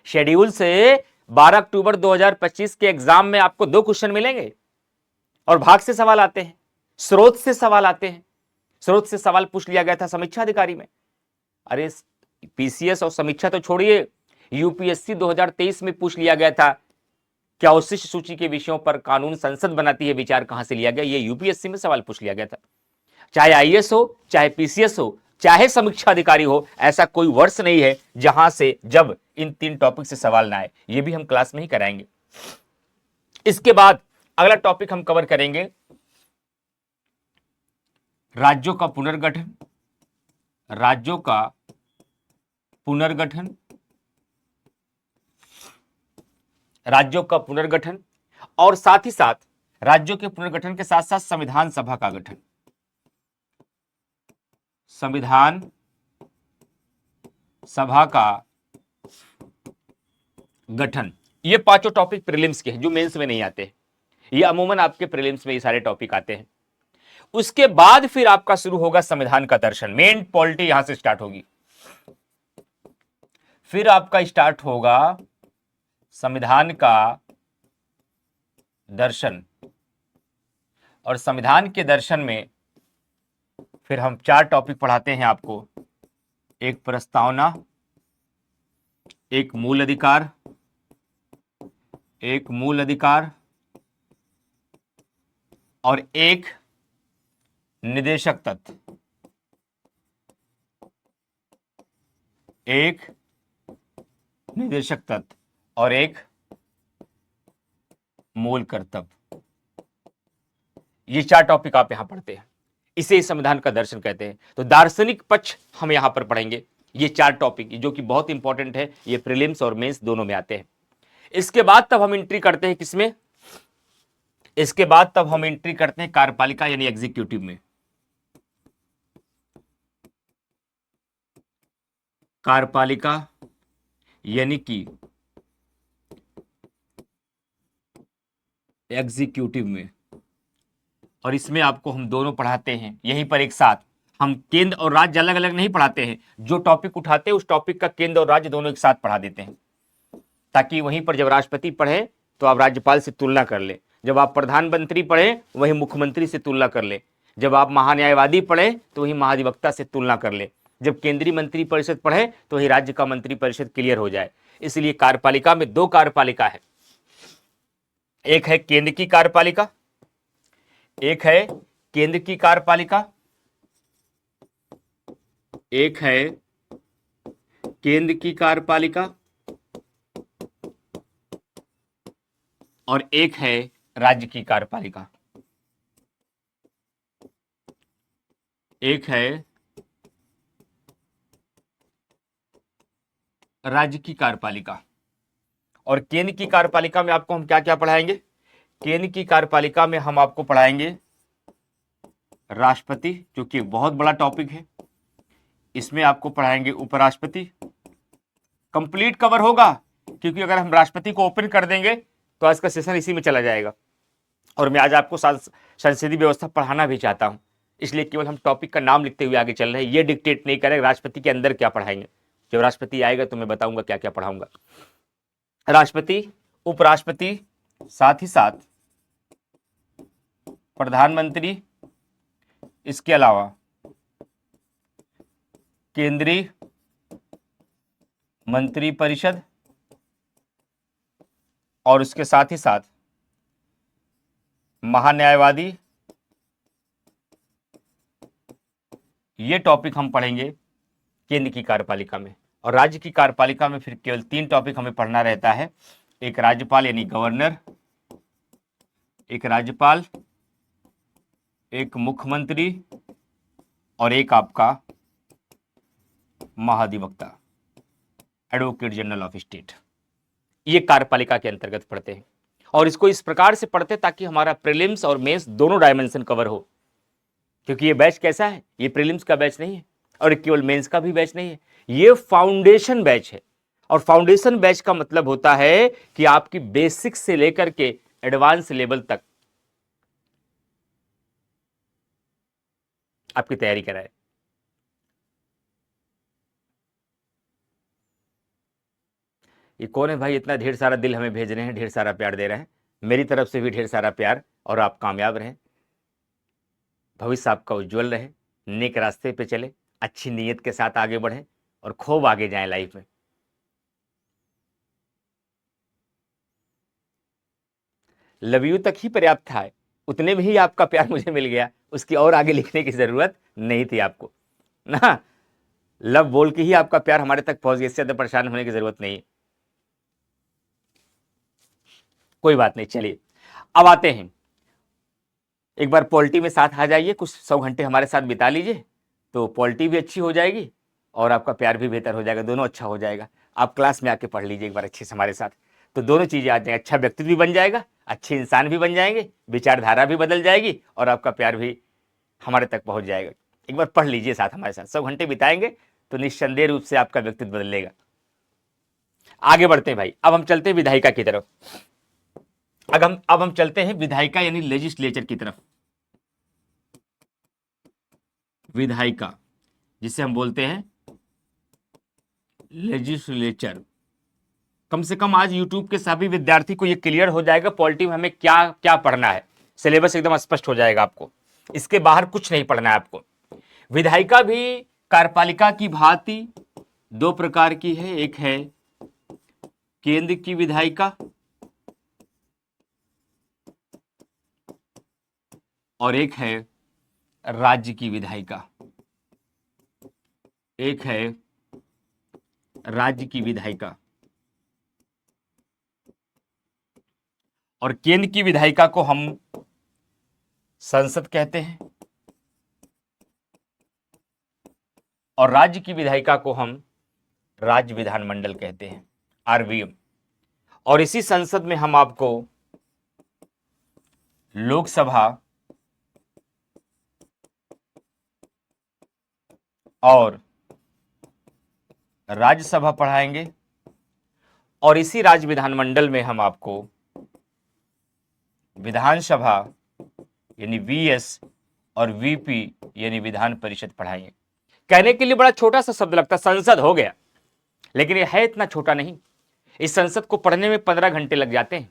शेड्यूल से 12 अक्टूबर 2025 के एग्जाम में आपको 2 क्वेश्चन मिलेंगे और भाग से सवाल आते हैं, स्रोत से सवाल आते हैं। स्रोत से सवाल पूछ लिया गया था समीक्षा अधिकारी में। अरे पीसीएस और समीक्षा तो छोड़िए, यूपीएससी 2023 में पूछ लिया गया था क्या अवशिष्ट सूची के विषयों पर कानून संसद बनाती है, विचार कहां से लिया गया, ये यूपीएससी में सवाल पूछ लिया गया था। चाहे आईएएस हो, चाहे पीसीएस हो, चाहे समीक्षा अधिकारी हो, ऐसा कोई वर्ष नहीं है जहां से जब इन 3 टॉपिक से सवाल ना आए। ये भी हम क्लास में ही कराएंगे। इसके बाद अगला टॉपिक हम कवर करेंगे राज्यों का पुनर्गठन। राज्यों का पुनर्गठन, राज्यों का पुनर्गठन और साथ ही साथ राज्यों के पुनर्गठन के साथ साथ संविधान सभा का गठन। संविधान सभा का गठन, ये 5 टॉपिक प्रीलिम्स के हैं जो मेंस में नहीं आते। ये अमूमन आपके प्रीलिम्स में ये सारे टॉपिक आते हैं। उसके बाद फिर आपका शुरू होगा संविधान का दर्शन। मेन पॉलिटी यहां से स्टार्ट होगी। फिर आपका स्टार्ट होगा संविधान का दर्शन, और संविधान के दर्शन में फिर हम 4 टॉपिक पढ़ाते हैं आपको। एक प्रस्तावना, एक मूल अधिकार, एक मूल अधिकार और एक निदेशक तत्व। एक निदेशक तत्व और एक मूल कर्तव्य। ये 4 टॉपिक आप यहां पढ़ते हैं, इसे संविधान का दर्शन कहते हैं। तो दार्शनिक पक्ष हम यहां पर पढ़ेंगे। ये 4 टॉपिक जो कि बहुत इंपॉर्टेंट है, ये प्रीलिम्स और मेंस दोनों में आते हैं। इसके बाद तब हम एंट्री करते हैं किसमें? इसके बाद तब हम एंट्री करते हैं कार्यपालिका यानी एग्जीक्यूटिव में। कार्यपालिका यानी कि एग्जीक्यूटिव में, और इसमें आपको हम दोनों पढ़ाते हैं यहीं पर एक साथ। हम केंद्र और राज्य अलग अलग नहीं पढ़ाते हैं, जो टॉपिक उठाते हैं उस टॉपिक का केंद्र और राज्य दोनों एक साथ पढ़ा देते हैं, ताकि वहीं पर जब राष्ट्रपति पढ़े तो आप राज्यपाल से तुलना कर ले, जब आप प्रधानमंत्री पढ़े वहीं मुख्यमंत्री से तुलना कर ले, जब आप महान्यायवादी पढ़े तो वहीं महाधिवक्ता से तुलना कर ले, जब केंद्रीय मंत्री परिषद पढ़े तो वहीं राज्य का मंत्री परिषद क्लियर हो जाए। इसलिए कार्यपालिका में 2 कार्यपालिका है। एक है केंद्र की कार्यपालिका, एक है केंद्र की कार्यपालिका, एक है केंद्र की कार्यपालिका और एक है राज्य की कार्यपालिका। एक है राज्य की कार्यपालिका। और केंद्र की कार्यपालिका में आपको हम क्या क्या पढ़ाएंगे? केंद्र की कार्यपालिका में हम आपको पढ़ाएंगे राष्ट्रपति, जो कि बहुत बड़ा टॉपिक है। इसमें आपको पढ़ाएंगे उपराष्ट्रपति। कंप्लीट कवर होगा, क्योंकि अगर हम राष्ट्रपति को ओपन कर देंगे तो आज का सेशन इसी में चला जाएगा। और मैं आज आपको संसदीय व्यवस्था पढ़ाना भी चाहता हूं, इसलिए केवल हम टॉपिक का नाम लिखते हुए आगे चल रहे हैं। ये डिक्टेट नहीं करेंगे राष्ट्रपति के अंदर क्या पढ़ाएंगे। जब राष्ट्रपति आएगा तो मैं बताऊंगा क्या क्या पढ़ाऊंगा। राष्ट्रपति, उपराष्ट्रपति, साथ ही साथ प्रधानमंत्री, इसके अलावा केंद्रीय मंत्री परिषद और उसके साथ ही साथ महान्यायवादी। ये टॉपिक हम पढ़ेंगे केंद्र की कार्यपालिका में। और राज्य की कार्यपालिका में फिर केवल 3 टॉपिक हमें पढ़ना रहता है। एक राज्यपाल यानी गवर्नर, एक राज्यपाल, एक मुख्यमंत्री और एक आपका महाधिवक्ता, एडवोकेट जनरल ऑफ स्टेट। ये कार्यपालिका के अंतर्गत पढ़ते हैं और इसको इस प्रकार से पढ़ते हैं ताकि हमारा प्रीलिम्स और मेंस दोनों डायमेंशन कवर हो। क्योंकि ये बैच कैसा है, ये प्रीलिम्स का बैच नहीं है और केवल मेंस का भी बैच नहीं है, ये फाउंडेशन बैच है। और फाउंडेशन बैच का मतलब होता है कि आपकी बेसिक से लेकर के एडवांस लेवल तक आपकी तैयारी कराए। ये कौन है भाई, इतना ढेर सारा दिल हमें भेज रहे हैं, ढेर सारा प्यार दे रहे हैं। मेरी तरफ से भी ढेर सारा प्यार, और आप कामयाब रहें, भविष्य आपका उज्जवल रहे, नेक रास्ते पे चले, अच्छी नीयत के साथ आगे बढ़ें और खूब आगे जाएं लाइफ में। लव यू तक ही पर्याप्त था, उतने में ही आपका प्यार मुझे मिल गया, उसकी और आगे लिखने की जरूरत नहीं थी आपको ना। लव बोल के ही आपका प्यार हमारे तक पहुंच गया, इससे ज्यादा परेशान होने की जरूरत नहीं है। कोई बात नहीं, चलिए अब आते हैं, एक बार पॉलिटी में साथ आ जाइए, कुछ 100 घंटे हमारे साथ बिता लीजिए, तो पॉलिटी भी अच्छी हो जाएगी और आपका प्यार भी बेहतर हो जाएगा, दोनों अच्छा हो जाएगा। आप क्लास में आके पढ़ लीजिए एक बार अच्छे से हमारे साथ, तो दोनों चीज़ें आ जाएंगी, अच्छा व्यक्तित्व भी बन जाएगा, अच्छे इंसान भी बन जाएंगे, विचारधारा भी बदल जाएगी और आपका प्यार भी हमारे तक पहुंच जाएगा। एक बार पढ़ लीजिए साथ हमारे साथ, 100 घंटे बिताएंगे तो निस्संदेह रूप से आपका व्यक्तित्व बदलेगा। आगे बढ़ते हैं भाई, अब हम चलते हैं विधायिका की तरफ। अब हम चलते हैं विधायिका यानी लेजिस्लेचर की तरफ। विधायिका जिसे हम बोलते हैं लेजिस्लेचर। कम से कम आज यूट्यूब के सभी विद्यार्थी को यह क्लियर हो जाएगा पॉलिटी में हमें क्या क्या पढ़ना है, सिलेबस एकदम स्पष्ट हो जाएगा आपको, इसके बाहर कुछ नहीं पढ़ना है आपको। विधायिका भी कार्यपालिका की भांति दो प्रकार की है, एक है केंद्र की विधायिका और एक है राज्य की विधायिका। एक है राज्य की विधायिका, और केंद्र की विधायिका को हम संसद कहते हैं और राज्य की विधायिका को हम राज्य विधानमंडल कहते हैं, आरवीएम। और इसी संसद में हम आपको लोकसभा और राज्यसभा पढ़ाएंगे और इसी राज्य विधानमंडल में हम आपको विधानसभा यानी वीएस और वीपी यानी विधान परिषद पढ़ाएंगे। कहने के लिए बड़ा छोटा सा शब्द लगता, संसद हो गया, लेकिन यह है इतना छोटा नहीं। इस संसद को पढ़ने में 15 घंटे लग जाते हैं,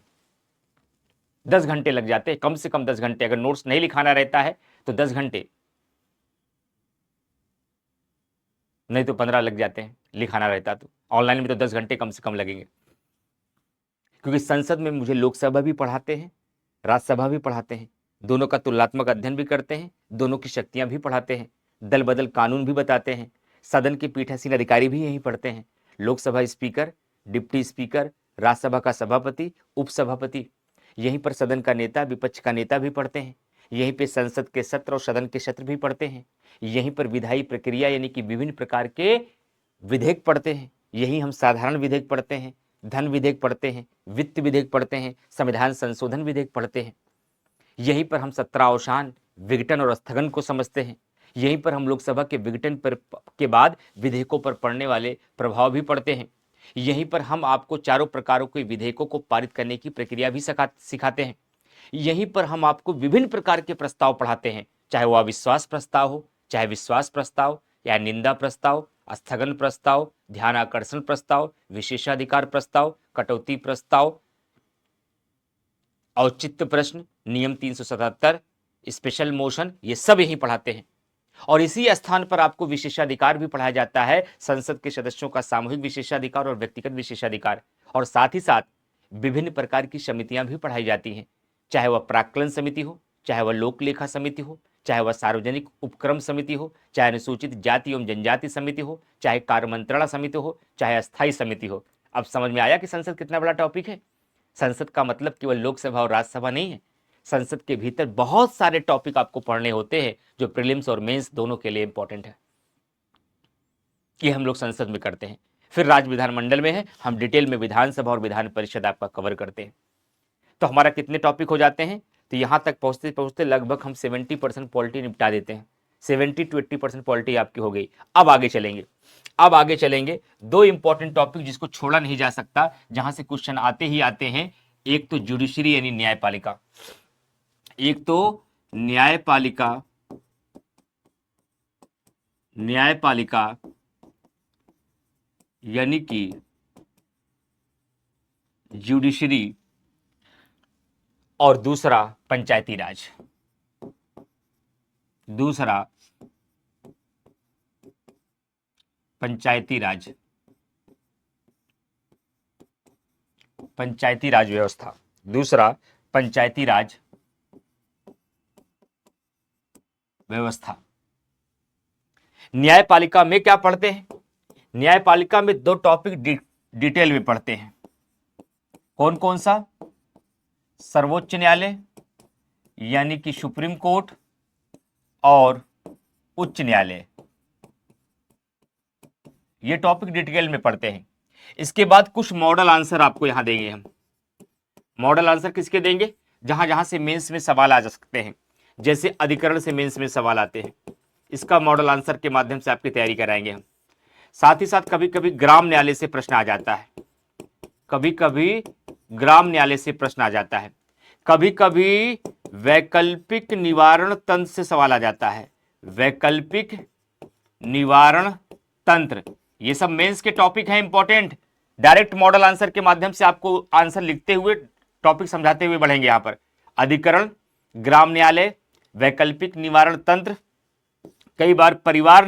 10 घंटे लग जाते हैं, कम से कम 10 घंटे। अगर नोट्स नहीं लिखाना रहता है तो 10 घंटे, नहीं तो 15 लग जाते हैं, लिखाना रहता तो। ऑनलाइन में तो 10 घंटे कम से कम लगेंगे, क्योंकि संसद में मुझे लोकसभा भी पढ़ाते हैं, राज्यसभा भी पढ़ाते हैं, दोनों का तुलनात्मक अध्ययन भी करते हैं, दोनों की शक्तियां भी पढ़ाते हैं, दल बदल कानून भी बताते हैं, सदन के पीठासीन अधिकारी भी यहीं पढ़ते हैं, Lok Sabha speaker, deputy speaker, Rajya Sabha का सभापति, उपसभापति, यहीं पर सदन का नेता, विपक्ष का नेता भी पढ़ते हैं, यहीं पे संसद के सत्र और सदन के सत्र भी पढ़ते हैं, यहीं पर विधायी प्रक्रिया यानी कि विभिन्न प्रकार के विधेयक पढ़ते हैं, यहीं हम साधारण विधेयक पढ़ते हैं, धन विधेयक पढ़ते हैं, वित्त विधेयक पढ़ते हैं, संविधान संशोधन विधेयक पढ़ते हैं, यहीं पर हम सत्रावसान, विघटन और स्थगन को समझते हैं, यहीं पर हम लोकसभा के विघटन पर के बाद विधेयकों पर पड़ने वाले प्रभाव भी पढ़ते हैं, यहीं पर हम आपको चारों प्रकारों के विधेयकों को पारित करने की प्रक्रिया भी सिखाते हैं, यहीं पर हम आपको विभिन्न प्रकार के प्रस्ताव पढ़ाते हैं, चाहे वह अविश्वास प्रस्ताव हो, चाहे विश्वास प्रस्ताव या निंदा प्रस्ताव, स्थगन प्रस्ताव, ध्यान आकर्षण प्रस्ताव, विशेषाधिकार प्रस्ताव, कटौती प्रस्ताव, औचित्य प्रश्न, नियम 377, स्पेशल मोशन, ये सब यहीं पढ़ाते हैं। और इसी स्थान पर आपको विशेषाधिकार भी पढ़ाया जाता है, संसद के सदस्यों का सामूहिक विशेषाधिकार और व्यक्तिगत विशेषाधिकार, और साथ ही साथ विभिन्न प्रकार की समितियां भी पढ़ाई जाती हैं, चाहे वह प्राक्कलन समिति हो, चाहे वह लोक लेखा समिति हो, चाहे वह सार्वजनिक उपक्रम समिति हो, चाहे अनुसूचित जाति एवं जनजाति समिति हो, चाहे कार्य मंत्रणा समिति हो, चाहे अस्थायी समिति हो। अब समझ में आया कि संसद कितना बड़ा टॉपिक है। संसद का मतलब केवल लोकसभा और राज्यसभा नहीं है, संसद के भीतर बहुत सारे टॉपिक आपको पढ़ने होते हैं जो प्रीलिम्स और मेंस दोनों के लिए इंपॉर्टेंट है, ये हम लोग संसद में करते हैं। फिर राज्य विधानमंडल में है, हम डिटेल में विधानसभा और विधान परिषद आपका कवर करते हैं। तो हमारा कितने टॉपिक हो जाते हैं, तो यहां तक पहुंचते पहुंचते लगभग हम 70% पॉलिटी निपटा देते हैं, 70 to 80% पॉलिटी आपकी हो गई। अब आगे चलेंगे, दो इंपॉर्टेंट टॉपिक जिसको छोड़ा नहीं जा सकता, जहां से क्वेश्चन आते ही आते हैं। एक तो जुडिशरी यानी न्यायपालिका, एक तो न्यायपालिका न्यायपालिका यानी कि जुडिशरी, और दूसरा पंचायती राज। दूसरा पंचायती राज, पंचायती राज व्यवस्था। दूसरा पंचायती राज व्यवस्था। न्यायपालिका में क्या पढ़ते हैं? न्यायपालिका में दो टॉपिक डिटेल में पढ़ते हैं। कौन कौन सा? सर्वोच्च न्यायालय यानी कि सुप्रीम कोर्ट और उच्च न्यायालय, ये टॉपिक डिटेल में पढ़ते हैं। इसके बाद कुछ मॉडल आंसर आपको यहां देंगे हम। मॉडल आंसर किसके देंगे? जहां जहां से मेंस में सवाल आ जा सकते हैं, जैसे अधिकरण से मेंस में सवाल आते हैं, इसका मॉडल आंसर के माध्यम से आपकी तैयारी कराएंगे हम। साथ ही साथ कभी कभी ग्राम न्यायालय से प्रश्न आ जाता है, कभी कभी ग्राम न्यायालय से प्रश्न आ जाता है, कभी कभी वैकल्पिक निवारण तंत्र से सवाल आ जाता है। वैकल्पिक निवारण तंत्र, ये सब मेंस के टॉपिक हैं इंपॉर्टेंट। डायरेक्ट मॉडल आंसर के माध्यम से आपको आंसर लिखते हुए टॉपिक समझाते हुए बढ़ेंगे। यहां पर अधिकरण, ग्राम न्यायालय, वैकल्पिक निवारण तंत्र, कई बार परिवार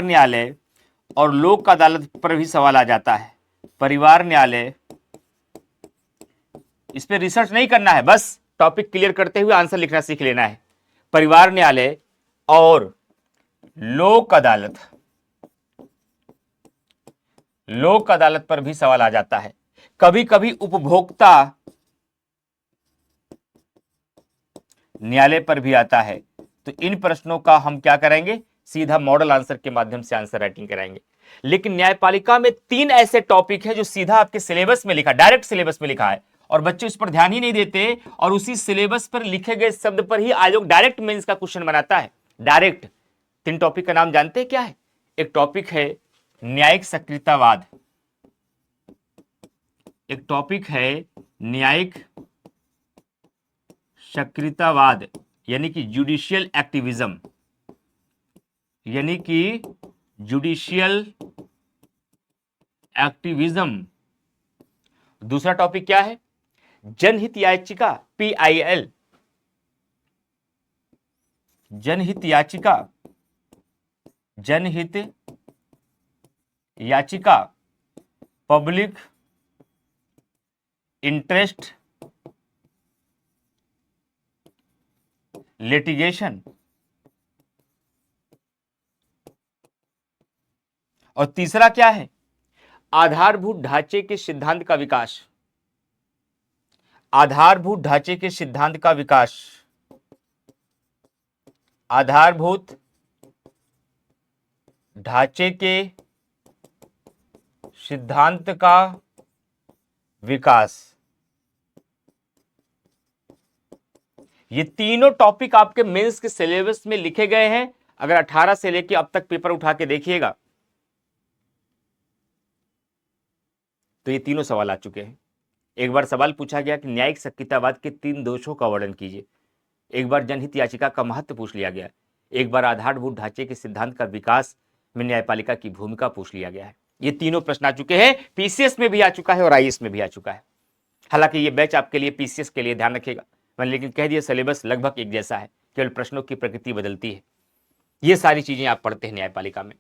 न्यायालय और लोक अदालत पर भी सवाल आ जाता है। परिवार न्यायालय, इस पे रिसर्च नहीं करना है, बस टॉपिक क्लियर करते हुए आंसर लिखना सीख लेना है। परिवार न्यायालय और लोक अदालत, लोक अदालत पर भी सवाल आ जाता है। कभी कभी उपभोक्ता न्यायालय पर भी आता है। तो इन प्रश्नों का हम क्या करेंगे? सीधा मॉडल आंसर के माध्यम से आंसर राइटिंग कराएंगे। लेकिन न्यायपालिका में 3 ऐसे टॉपिक है जो सीधा आपके सिलेबस में लिखा, डायरेक्ट सिलेबस में लिखा है, और बच्चे उस पर ध्यान ही नहीं देते, और उसी सिलेबस पर लिखे गए शब्द पर ही आयोग डायरेक्ट मेंस का क्वेश्चन बनाता है। डायरेक्ट 3 टॉपिक का नाम जानते हैं क्या है? एक टॉपिक है न्यायिक सक्रियतावाद, एक टॉपिक है न्यायिक सक्रियतावाद यानी कि जुडिशियल एक्टिविज्म, यानी कि जुडिशियल एक्टिविज्म। दूसरा टॉपिक क्या है? जनहित याचिका, PIL, जनहित याचिका, जनहित याचिका, पब्लिक इंटरेस्ट लिटिगेशन। और तीसरा क्या है? आधारभूत ढांचे के सिद्धांत का विकास, आधारभूत ढांचे के सिद्धांत का विकास, आधारभूत ढांचे के सिद्धांत का विकास। ये तीनों टॉपिक आपके मेंस के सिलेबस में लिखे गए हैं। अगर 18 से लेके अब तक पेपर उठा के देखिएगा तो ये तीनों सवाल आ चुके हैं। एक बार सवाल पूछा गया कि न्यायिक सक्रियतावाद के 3 दोषों का वर्णन कीजिए। एक बार जनहित याचिका का महत्व पूछ लिया गया। एक बार आधारभूत ढांचे के सिद्धांत का विकास में न्यायपालिका की भूमिका पूछ लिया गया है। ये तीनों प्रश्न आ चुके हैं, पीसीएस में भी आ चुका है और आईएएस में भी आ चुका है। हालांकि ये बैच आपके लिए पीसीएस के लिए ध्यान रखेगा, मैंने लेकिन कह दिया सिलेबस लगभग एक जैसा है, केवल प्रश्नों की प्रकृति बदलती है। ये सारी चीजें आप पढ़ते हैं न्यायपालिका में,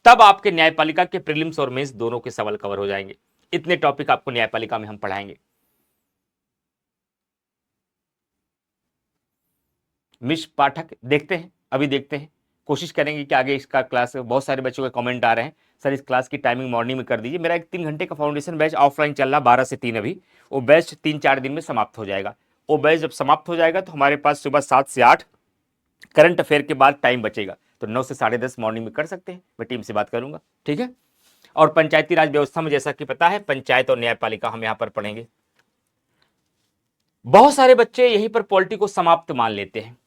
तब आपके न्यायपालिका के प्रीलिम्स और मेंस दोनों के सवाल कवर हो जाएंगे। इतने टॉपिक आपको न्यायपालिका में हम पढ़ाएंगे। मिश पाठक देखते हैं, अभी देखते हैं, कोशिश करेंगे कि आगे इसका क्लास, बहुत सारे बच्चों के कमेंट आ रहे हैं सर इस क्लास की टाइमिंग मॉर्निंग में कर दीजिए। मेरा एक 3 घंटे का फाउंडेशन बैच ऑफलाइन चल रहा 12 से 3 अभी, वो बैच 3-4 दिन में समाप्त हो जाएगा। वो बैच जब समाप्त हो जाएगा तो हमारे पास सुबह 7 से 8 करंट अफेयर के बाद टाइम बचेगा, तो 9 से 10:30 मॉर्निंग में कर सकते हैं, मैं टीम से बात करूंगा, ठीक है। और पंचायती राज व्यवस्था में जैसा कि पता है पंचायत और न्यायपालिका हम यहां पर पढ़ेंगे। बहुत सारे बच्चे यहीं पर पॉलिटी को समाप्त मान लेते हैं।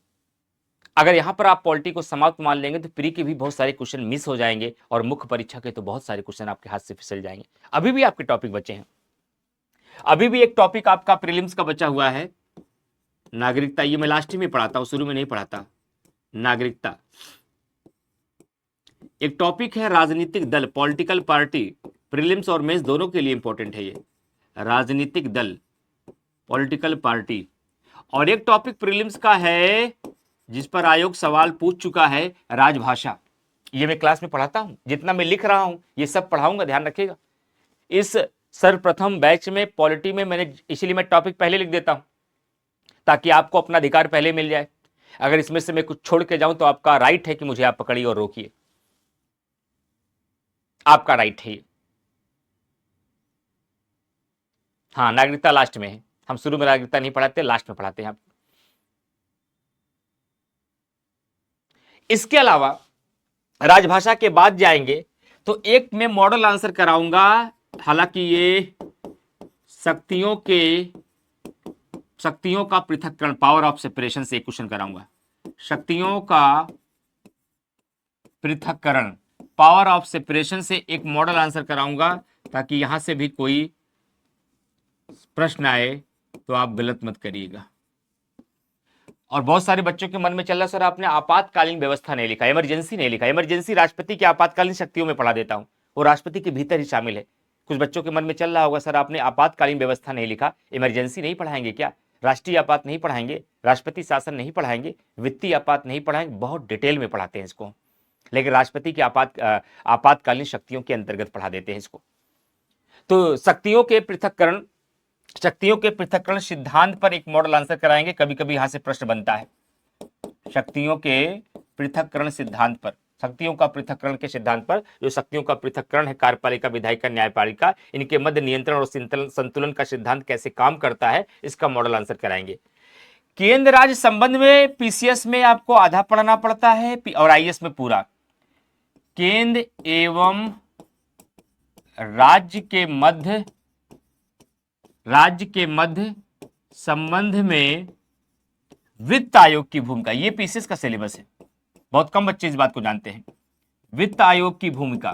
अगर यहां पर आप पॉलिटी को समाप्त मान लेंगे तो प्री के भी बहुत सारे क्वेश्चन मिस हो जाएंगे और मुख्य परीक्षा के तो बहुत सारे क्वेश्चन आपके हाथ से फिसल जाएंगे। अभी भी आपके टॉपिक बचे हैं, अभी भी एक टॉपिक आपका प्रीलिम्स का बचा हुआ है, नागरिकता। ये मैं लास्ट में पढ़ाता हूं, शुरू में नहीं पढ़ाता। नागरिकता, एक टॉपिक है राजनीतिक दल, पॉलिटिकल पार्टी, प्रीलिम्स और मेंस दोनों के लिए इंपॉर्टेंट है ये, राजनीतिक दल, पॉलिटिकल पार्टी। और एक टॉपिक प्रीलिम्स का है जिस पर आयोग सवाल पूछ चुका है, राजभाषा। ये मैं क्लास में पढ़ाता हूं, जितना मैं लिख रहा हूं ये सब पढ़ाऊंगा, ध्यान रखिएगा। इस सर्वप्रथम बैच में पॉलिटी में मैंने, इसीलिए मैं टॉपिक पहले लिख देता हूं ताकि आपको अपना अधिकार पहले मिल जाए। अगर इसमें से मैं कुछ छोड़ के जाऊं तो आपका राइट है कि मुझे आप पकड़िए और रोकिए, आपका राइट है। हाँ, नागरिकता लास्ट में है, हम शुरू में नागरिकता नहीं पढ़ाते, लास्ट में पढ़ाते हैं आप। इसके अलावा राजभाषा के बाद जाएंगे तो एक मैं मॉडल आंसर कराऊंगा, हालांकि ये शक्तियों का पृथक्करण, पावर ऑफ सेपरेशन से एक क्वेश्चन कराऊंगा, शक्तियों का पृथक्करण, पावर ऑफ सेपरेशन से एक मॉडल आंसर कराऊंगा, ताकि यहां से भी कोई प्रश्न आए तो आप गलत मत करिएगा। और बहुत सारे बच्चों के मन में चल रहा, सर आपने आपातकालीन व्यवस्था नहीं लिखा, इमरजेंसी नहीं लिखा। इमरजेंसी राष्ट्रपति की आपातकालीन शक्तियों में पढ़ा देता हूं, वो राष्ट्रपति के भीतर ही शामिल है। कुछ बच्चों के मन में चल रहा होगा, सर आपने आपातकालीन व्यवस्था नहीं लिखा, इमरजेंसी नहीं पढ़ाएंगे क्या, राष्ट्रीय आपात नहीं पढ़ाएंगे, राष्ट्रपति शासन नहीं पढ़ाएंगे, वित्तीय आपात नहीं पढ़ाएंगे? बहुत डिटेल में पढ़ाते हैं इसको, लेकिन राष्ट्रपति की आपातकालीन शक्तियों के अंतर्गत पढ़ा देते हैं इसको। तो शक्तियों के पृथक्करण सिद्धांत पर एक मॉडल आंसर कराएंगे, कभी कभी यहां से प्रश्न बनता है। शक्तियों के पृथक्करण सिद्धांत पर, शक्तियों का पृथक्करण के सिद्धांत पर, जो शक्तियों का पृथक्करण है, कार्यपालिका, विधायिका, न्यायपालिका, इनके मध्य नियंत्रण और संतुलन का सिद्धांत कैसे काम करता है, इसका मॉडल आंसर कराएंगे। केंद्र राज्य संबंध में पीसीएस में आपको आधा पढ़ना पड़ता है और आईएएस में पूरा। केंद्र एवं राज्य के मध्य संबंध में वित्त आयोग की भूमिका, ये पीसीएस का सिलेबस है, बहुत कम बच्चे इस बात को जानते हैं। वित्त आयोग की भूमिका,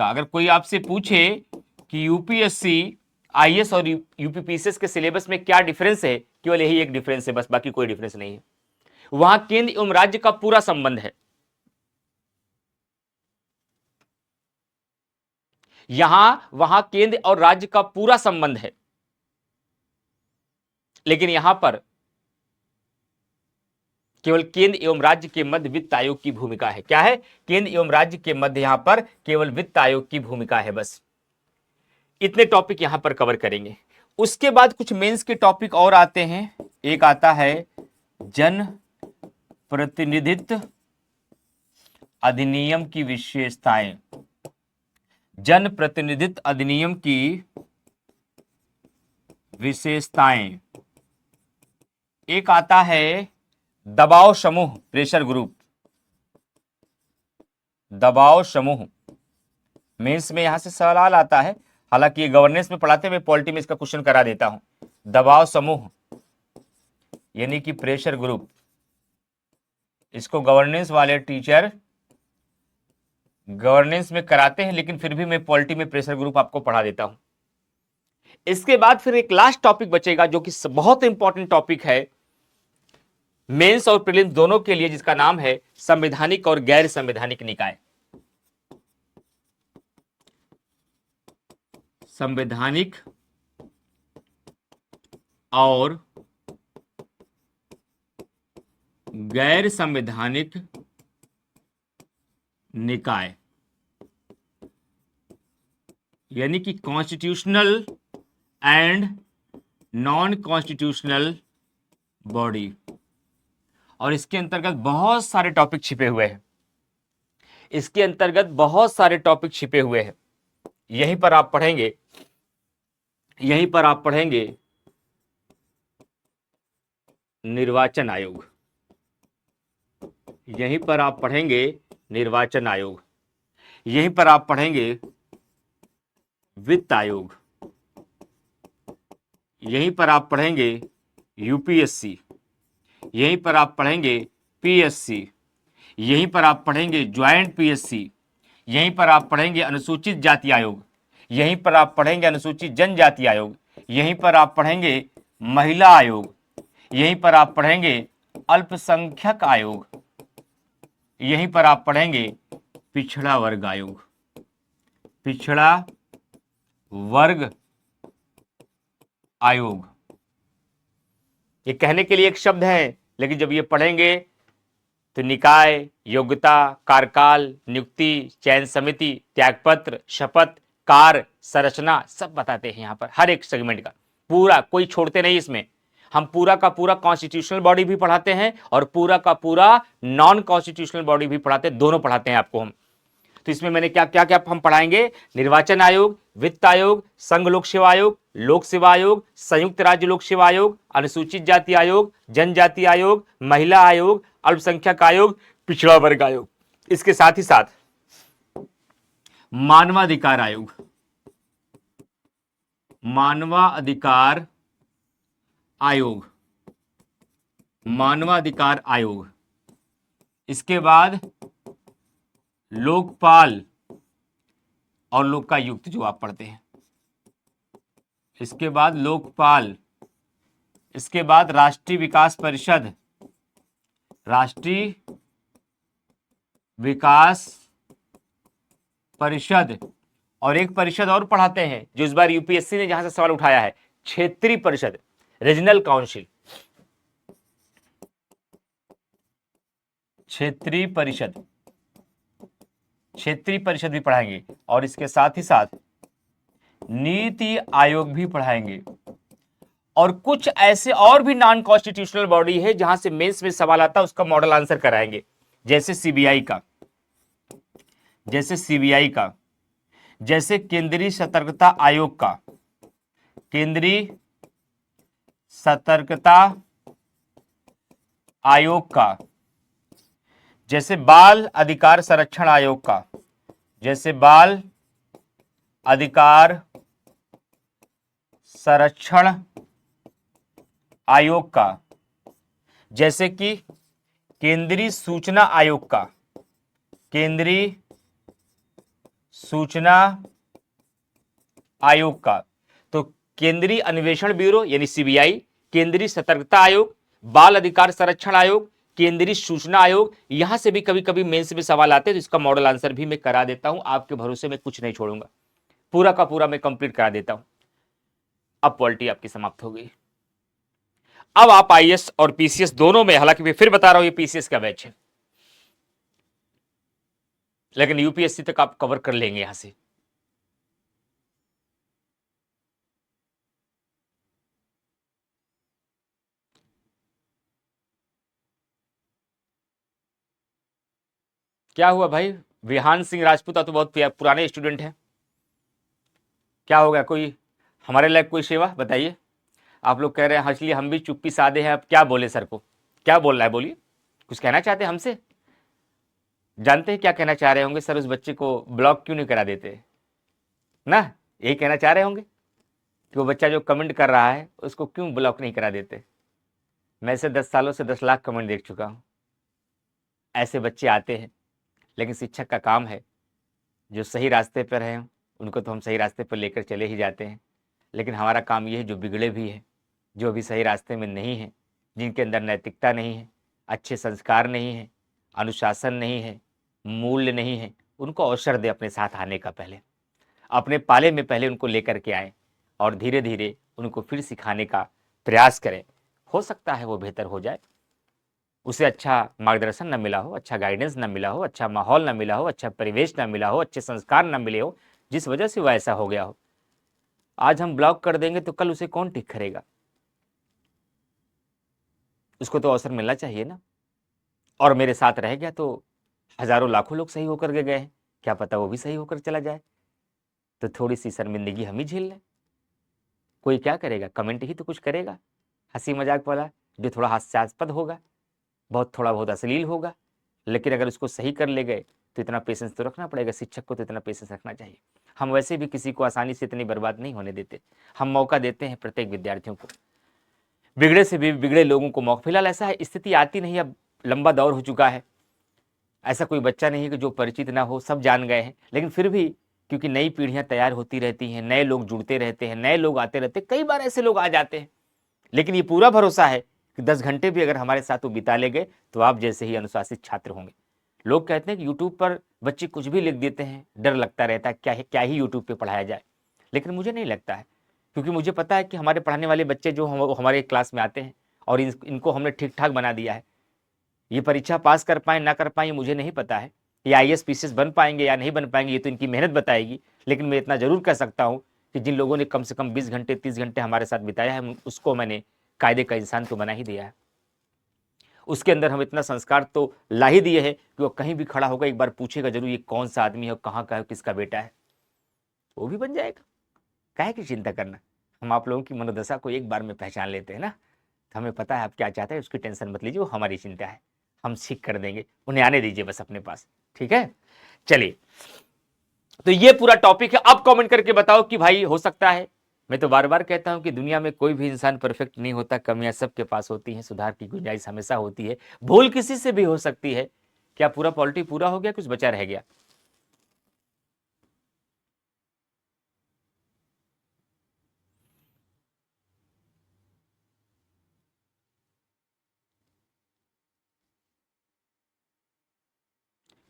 अगर कोई आपसे पूछे कि यूपीएससी, आईएएस और यूपीपीसीएस के सिलेबस में क्या डिफरेंस है, केवल यही एक डिफरेंस है बस, बाकी कोई डिफरेंस नहीं है। वहां केंद्र एवं राज्य का पूरा संबंध है, वहां केंद्र और राज्य का पूरा संबंध है, लेकिन यहां पर केवल केंद्र एवं राज्य के मध्य वित्त आयोग की भूमिका है। क्या है? केंद्र एवं राज्य के मध्य यहां पर केवल वित्त आयोग की भूमिका है, बस इतने टॉपिक यहां पर कवर करेंगे। उसके बाद कुछ मेंस के टॉपिक और आते हैं। एक आता है जन प्रतिनिधित्व अधिनियम की विशेषताएं, जन प्रतिनिधित्व अधिनियम की विशेषताएं। एक आता है दबाव समूह, प्रेशर ग्रुप, दबाव समूह। मेंस में यहां से सवाल आता है, हालांकि ये गवर्नेंस में पढ़ाते हुए पॉलिटी में इसका क्वेश्चन करा देता हूं। दबाव समूह यानी कि प्रेशर ग्रुप, इसको गवर्नेंस वाले टीचर गवर्नेंस में कराते हैं, लेकिन फिर भी मैं पॉलिटी में प्रेशर ग्रुप आपको पढ़ा देता हूं। इसके बाद फिर एक लास्ट टॉपिक बचेगा जो कि बहुत इंपॉर्टेंट टॉपिक है मेंस और प्रीलिम्स दोनों के लिए, जिसका नाम है संवैधानिक और गैर संवैधानिक निकाय। संवैधानिक और गैर संवैधानिक निकाय, यानी कि constitutional and non constitutional body. और इसके अंतर्गत बहुत सारे टॉपिक छिपे हुए हैं, इसके अंतर्गत बहुत सारे टॉपिक छिपे हुए हैं। यहीं पर आप पढ़ेंगे, निर्वाचन आयोग, यहीं पर आप पढ़ेंगे निर्वाचन आयोग, यहीं पर आप पढ़ेंगे वित्त आयोग, यहीं पर आप पढ़ेंगे यूपीएससी, यहीं पर आप पढ़ेंगे पीएससी, यहीं पर आप पढ़ेंगे ज्वाइंट पीएससी, यहीं पर आप पढ़ेंगे अनुसूचित जाति आयोग, यहीं पर आप पढ़ेंगे अनुसूचित जनजाति आयोग, यहीं पर आप पढ़ेंगे महिला आयोग, यहीं पर आप पढ़ेंगे अल्पसंख्यक आयोग, यहीं पर आप पढ़ेंगे पिछड़ा वर्ग आयोग। पिछड़ा वर्ग आयोग, ये कहने के लिए एक शब्द है, लेकिन जब ये पढ़ेंगे तो निकाय, योग्यता, कार्यकाल, नियुक्ति, चयन समिति, त्यागपत्र, शपथ, कार्य, संरचना सब बताते हैं यहाँ पर, हर एक सेगमेंट का पूरा, कोई छोड़ते नहीं इसमें। हम पूरा का पूरा कॉन्स्टिट्यूशनल बॉडी भी पढ़ाते हैं और पूरा का पूरा नॉन कॉन्स्टिट्यूशनल बॉडी भी पढ़ाते हैं, दोनों पढ़ाते हैं आपको हम। तो इसमें मैंने क्या क्या क्या हम पढ़ाएंगे, निर्वाचन आयोग, वित्त आयोग, संघ लोक सेवा आयोग, लोक सेवा आयोग, संयुक्त राज्य लोक सेवा आयोग, अनुसूचित जाति आयोग, जनजाति आयोग, महिला आयोग, अल्पसंख्यक आयोग, पिछड़ा वर्ग आयोग। इसके साथ ही साथ मानवाधिकार आयोग, मानवाधिकार आयोग, मानवाधिकार आयोग। इसके बाद लोकपाल और लोकायुक्त जो आप पढ़ते हैं, इसके बाद लोकपाल, इसके बाद राष्ट्रीय विकास परिषद, राष्ट्रीय विकास परिषद, और एक परिषद और पढ़ाते हैं जो इस बार यूपीएससी ने जहां से सवाल उठाया है, क्षेत्रीय परिषद, रीजनल काउंसिल, क्षेत्रीय परिषद, क्षेत्रीय परिषद भी पढ़ाएंगे। और इसके साथ ही साथ नीति आयोग भी पढ़ाएंगे। और कुछ ऐसे और भी नॉन कॉन्स्टिट्यूशनल बॉडी है जहां से मेंस में सवाल आता है, उसका मॉडल आंसर कराएंगे, जैसे सीबीआई का, जैसे सीबीआई का, जैसे केंद्रीय सतर्कता आयोग का, केंद्रीय सतर्कता आयोग का, जैसे बाल अधिकार संरक्षण आयोग का, जैसे बाल अधिकार संरक्षण आयोग का, जैसे कि केंद्रीय सूचना आयोग का, केंद्रीय सूचना आयोग का। तो केंद्रीय अन्वेषण ब्यूरो यानी सीबीआई, केंद्रीय सतर्कता आयोग, बाल अधिकार संरक्षण आयोग, केंद्रीय सूचना आयोग, यहां से भी कभी कभी मेंस में सवाल आते हैं, तो इसका मॉडल आंसर भी मैं करा देता हूं, आपके भरोसे में कुछ नहीं छोड़ूंगा, पूरा का पूरा मैं कंप्लीट करा देता हूं। अब पॉलिटी आपकी समाप्त हो गई। अब आप आईएएस और पीसीएस दोनों में, हालांकि मैं फिर बता रहा हूं ये पीसीएस का बैच है, लेकिन यूपीएससी तक आप कवर कर लेंगे यहां से। क्या हुआ भाई, विहान सिंह राजपूत तो बहुत पुराने स्टूडेंट हैं, क्या हो गया, कोई हमारे लायक कोई सेवा बताइए। आप लोग कह रहे हैं इसलिए हम भी चुप्पी साधे हैं, अब क्या बोले सर को, क्या बोल रहा है, बोलिए, कुछ कहना चाहते हैं हमसे, जानते हैं क्या कहना चाह रहे होंगे, सर उस बच्चे को ब्लॉक क्यों नहीं करा देते ना, यही कहना चाह रहे होंगे कि वो बच्चा जो कमेंट कर रहा है उसको क्यों ब्लॉक नहीं करा देते। मैं से 10 सालों से 10 लाख कमेंट देख चुका हूँ, ऐसे बच्चे आते हैं, लेकिन शिक्षक का काम है, जो सही रास्ते पर हैं उनको तो हम सही रास्ते पर लेकर चले ही जाते हैं, लेकिन हमारा काम ये है जो बिगड़े भी हैं, जो अभी सही रास्ते में नहीं हैं, जिनके अंदर नैतिकता नहीं है, अच्छे संस्कार नहीं है, अनुशासन नहीं है, मूल्य नहीं है, उनको अवसर दे अपने साथ आने का, पहले अपने पाले में पहले उनको लेकर के आए और धीरे धीरे उनको फिर सिखाने का प्रयास करें। हो सकता है वो बेहतर हो जाए, उसे अच्छा मार्गदर्शन न मिला हो, अच्छा गाइडेंस न मिला हो, अच्छा माहौल न मिला हो, अच्छा परिवेश न मिला हो, अच्छे संस्कार न मिले हो, जिस वजह से वो ऐसा हो गया हो। आज हम ब्लॉक कर देंगे तो कल उसे कौन ठीक करेगा, उसको तो अवसर मिलना चाहिए ना। और मेरे साथ रह गया तो हजारों लाखों लोग सही होकर के गए हैं, क्या पता वो भी सही होकर चला जाए, तो थोड़ी सी शर्मिंदगी हम ही झेल लें। कोई क्या करेगा, कमेंट ही तो कुछ करेगा, हंसी मजाक वाला, जो थोड़ा हास्यास्पद होगा, बहुत थोड़ा बहुत अश्लील होगा, लेकिन अगर उसको सही कर ले गए तो इतना पेशेंस तो रखना पड़ेगा, शिक्षक को तो इतना पेशेंस रखना चाहिए। हम वैसे भी किसी को आसानी से इतनी बर्बाद नहीं होने देते, हम मौका देते हैं प्रत्येक विद्यार्थियों को, बिगड़े से भी बिगड़े लोगों को मौका। फिलहाल ऐसा है, स्थिति आती नहीं, अब लंबा दौर हो चुका है, ऐसा कोई बच्चा नहीं है कि जो परिचित ना हो, सब जान गए हैं, लेकिन फिर भी क्योंकि नई पीढ़ियां तैयार होती रहती हैं, नए लोग जुड़ते रहते हैं, नए लोग आते रहते हैं, कई बार ऐसे लोग आ जाते हैं, लेकिन ये पूरा भरोसा है कि 10 घंटे भी अगर हमारे साथ वो बिता ले गए तो आप जैसे ही अनुशासित छात्र होंगे। लोग कहते हैं कि यूट्यूब पर बच्चे कुछ भी लिख देते हैं, डर लगता रहता है क्या ही यूट्यूब पे पढ़ाया जाए। लेकिन मुझे नहीं लगता है, क्योंकि मुझे पता है कि हमारे पढ़ाने वाले बच्चे जो हमारे क्लास में आते हैं और इनको हमने ठीक ठाक बना दिया है। ये परीक्षा पास कर पाए ना कर पाए ये मुझे नहीं पता है, ये IAS PCS बन पाएंगे या नहीं बन पाएंगे ये तो इनकी मेहनत बताएगी। लेकिन मैं इतना जरूर कह सकता हूँ कि जिन लोगों ने कम से कम 20 घंटे 30 घंटे हमारे साथ बिताया है, उसको मैंने कायदे का इंसान तो बना ही दिया है। उसके अंदर हम इतना संस्कार तो ला ही दिए हैं कि वो कहीं भी खड़ा होगा एक बार पूछेगा जरूर ये कौन सा आदमी है, कहाँ का है, किसका बेटा है, वो भी बन जाएगा। काहे की चिंता करना, हम आप लोगों की मनोदशा को एक बार में पहचान लेते हैं ना, तो हमें पता है आप क्या चाहते हैं, उसकी टेंशन मत लीजिए, वो हमारी चिंता है, हम सीख कर देंगे, उन्हें आने दीजिए बस अपने पास। ठीक है, चलिए, तो ये पूरा टॉपिक है। अब कमेंट करके बताओ कि भाई हो सकता है, मैं तो बार बार कहता हूं कि दुनिया में कोई भी इंसान परफेक्ट नहीं होता, कमियां सबके पास होती हैं, सुधार की गुंजाइश हमेशा होती है, भूल किसी से भी हो सकती है। क्या पूरा पॉलिटी पूरा हो गया, कुछ बचा रह गया?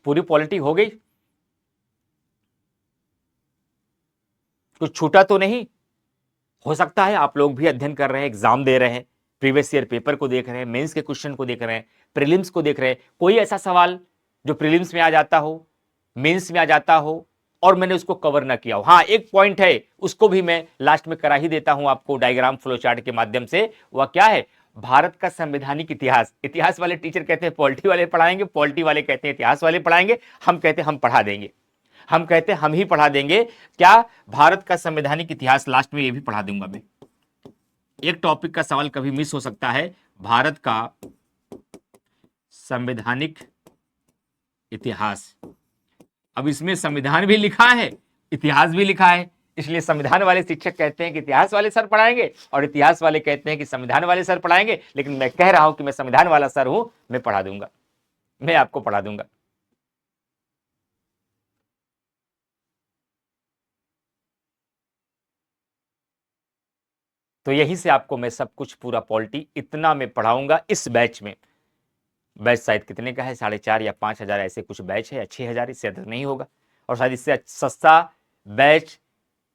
पूरी पॉलिटी हो गई, कुछ छूटा तो नहीं? हो सकता है आप लोग भी अध्ययन कर रहे हैं, एग्जाम दे रहे हैं, प्रीवियस ईयर पेपर को देख रहे हैं, मेंस के क्वेश्चन को देख रहे हैं, प्रीलिम्स को देख रहे हैं, कोई ऐसा सवाल जो प्रीलिम्स में आ जाता हो, मेंस में आ जाता हो और मैंने उसको कवर ना किया हो। हाँ, एक पॉइंट है, उसको भी मैं लास्ट में करा ही देता हूं आपको डायग्राम फ्लो चार्ट के माध्यम से। वह क्या है? भारत का संवैधानिक इतिहास। इतिहास वाले टीचर कहते हैं पॉलिटी वाले पढ़ाएंगे, पॉलिटी वाले कहते हैं इतिहास वाले पढ़ाएंगे, हम कहते हैं हम पढ़ा देंगे, हम कहते हैं हम ही पढ़ा देंगे। क्या? भारत का संवैधानिक इतिहास, लास्ट में ये भी पढ़ा दूंगा मैं। एक टॉपिक का सवाल कभी मिस हो सकता है, भारत का संवैधानिक इतिहास। अब इसमें संविधान भी लिखा है, इतिहास भी लिखा है, इसलिए संविधान वाले शिक्षक कहते हैं कि इतिहास वाले सर पढ़ाएंगे और इतिहास वाले कहते हैं कि संविधान वाले सर पढ़ाएंगे। लेकिन मैं कह रहा हूं कि मैं संविधान वाला सर हूं, मैं पढ़ा दूंगा, मैं आपको पढ़ा दूंगा। तो यहीं से आपको मैं सब कुछ पूरा पॉलिटी इतना मैं पढ़ाऊंगा इस बैच में। बैच शायद कितने का है, 4,500 या 5,000 ऐसे कुछ बैच है, या 6,000, इससे अधिक नहीं होगा। और शायद इससे सस्ता बैच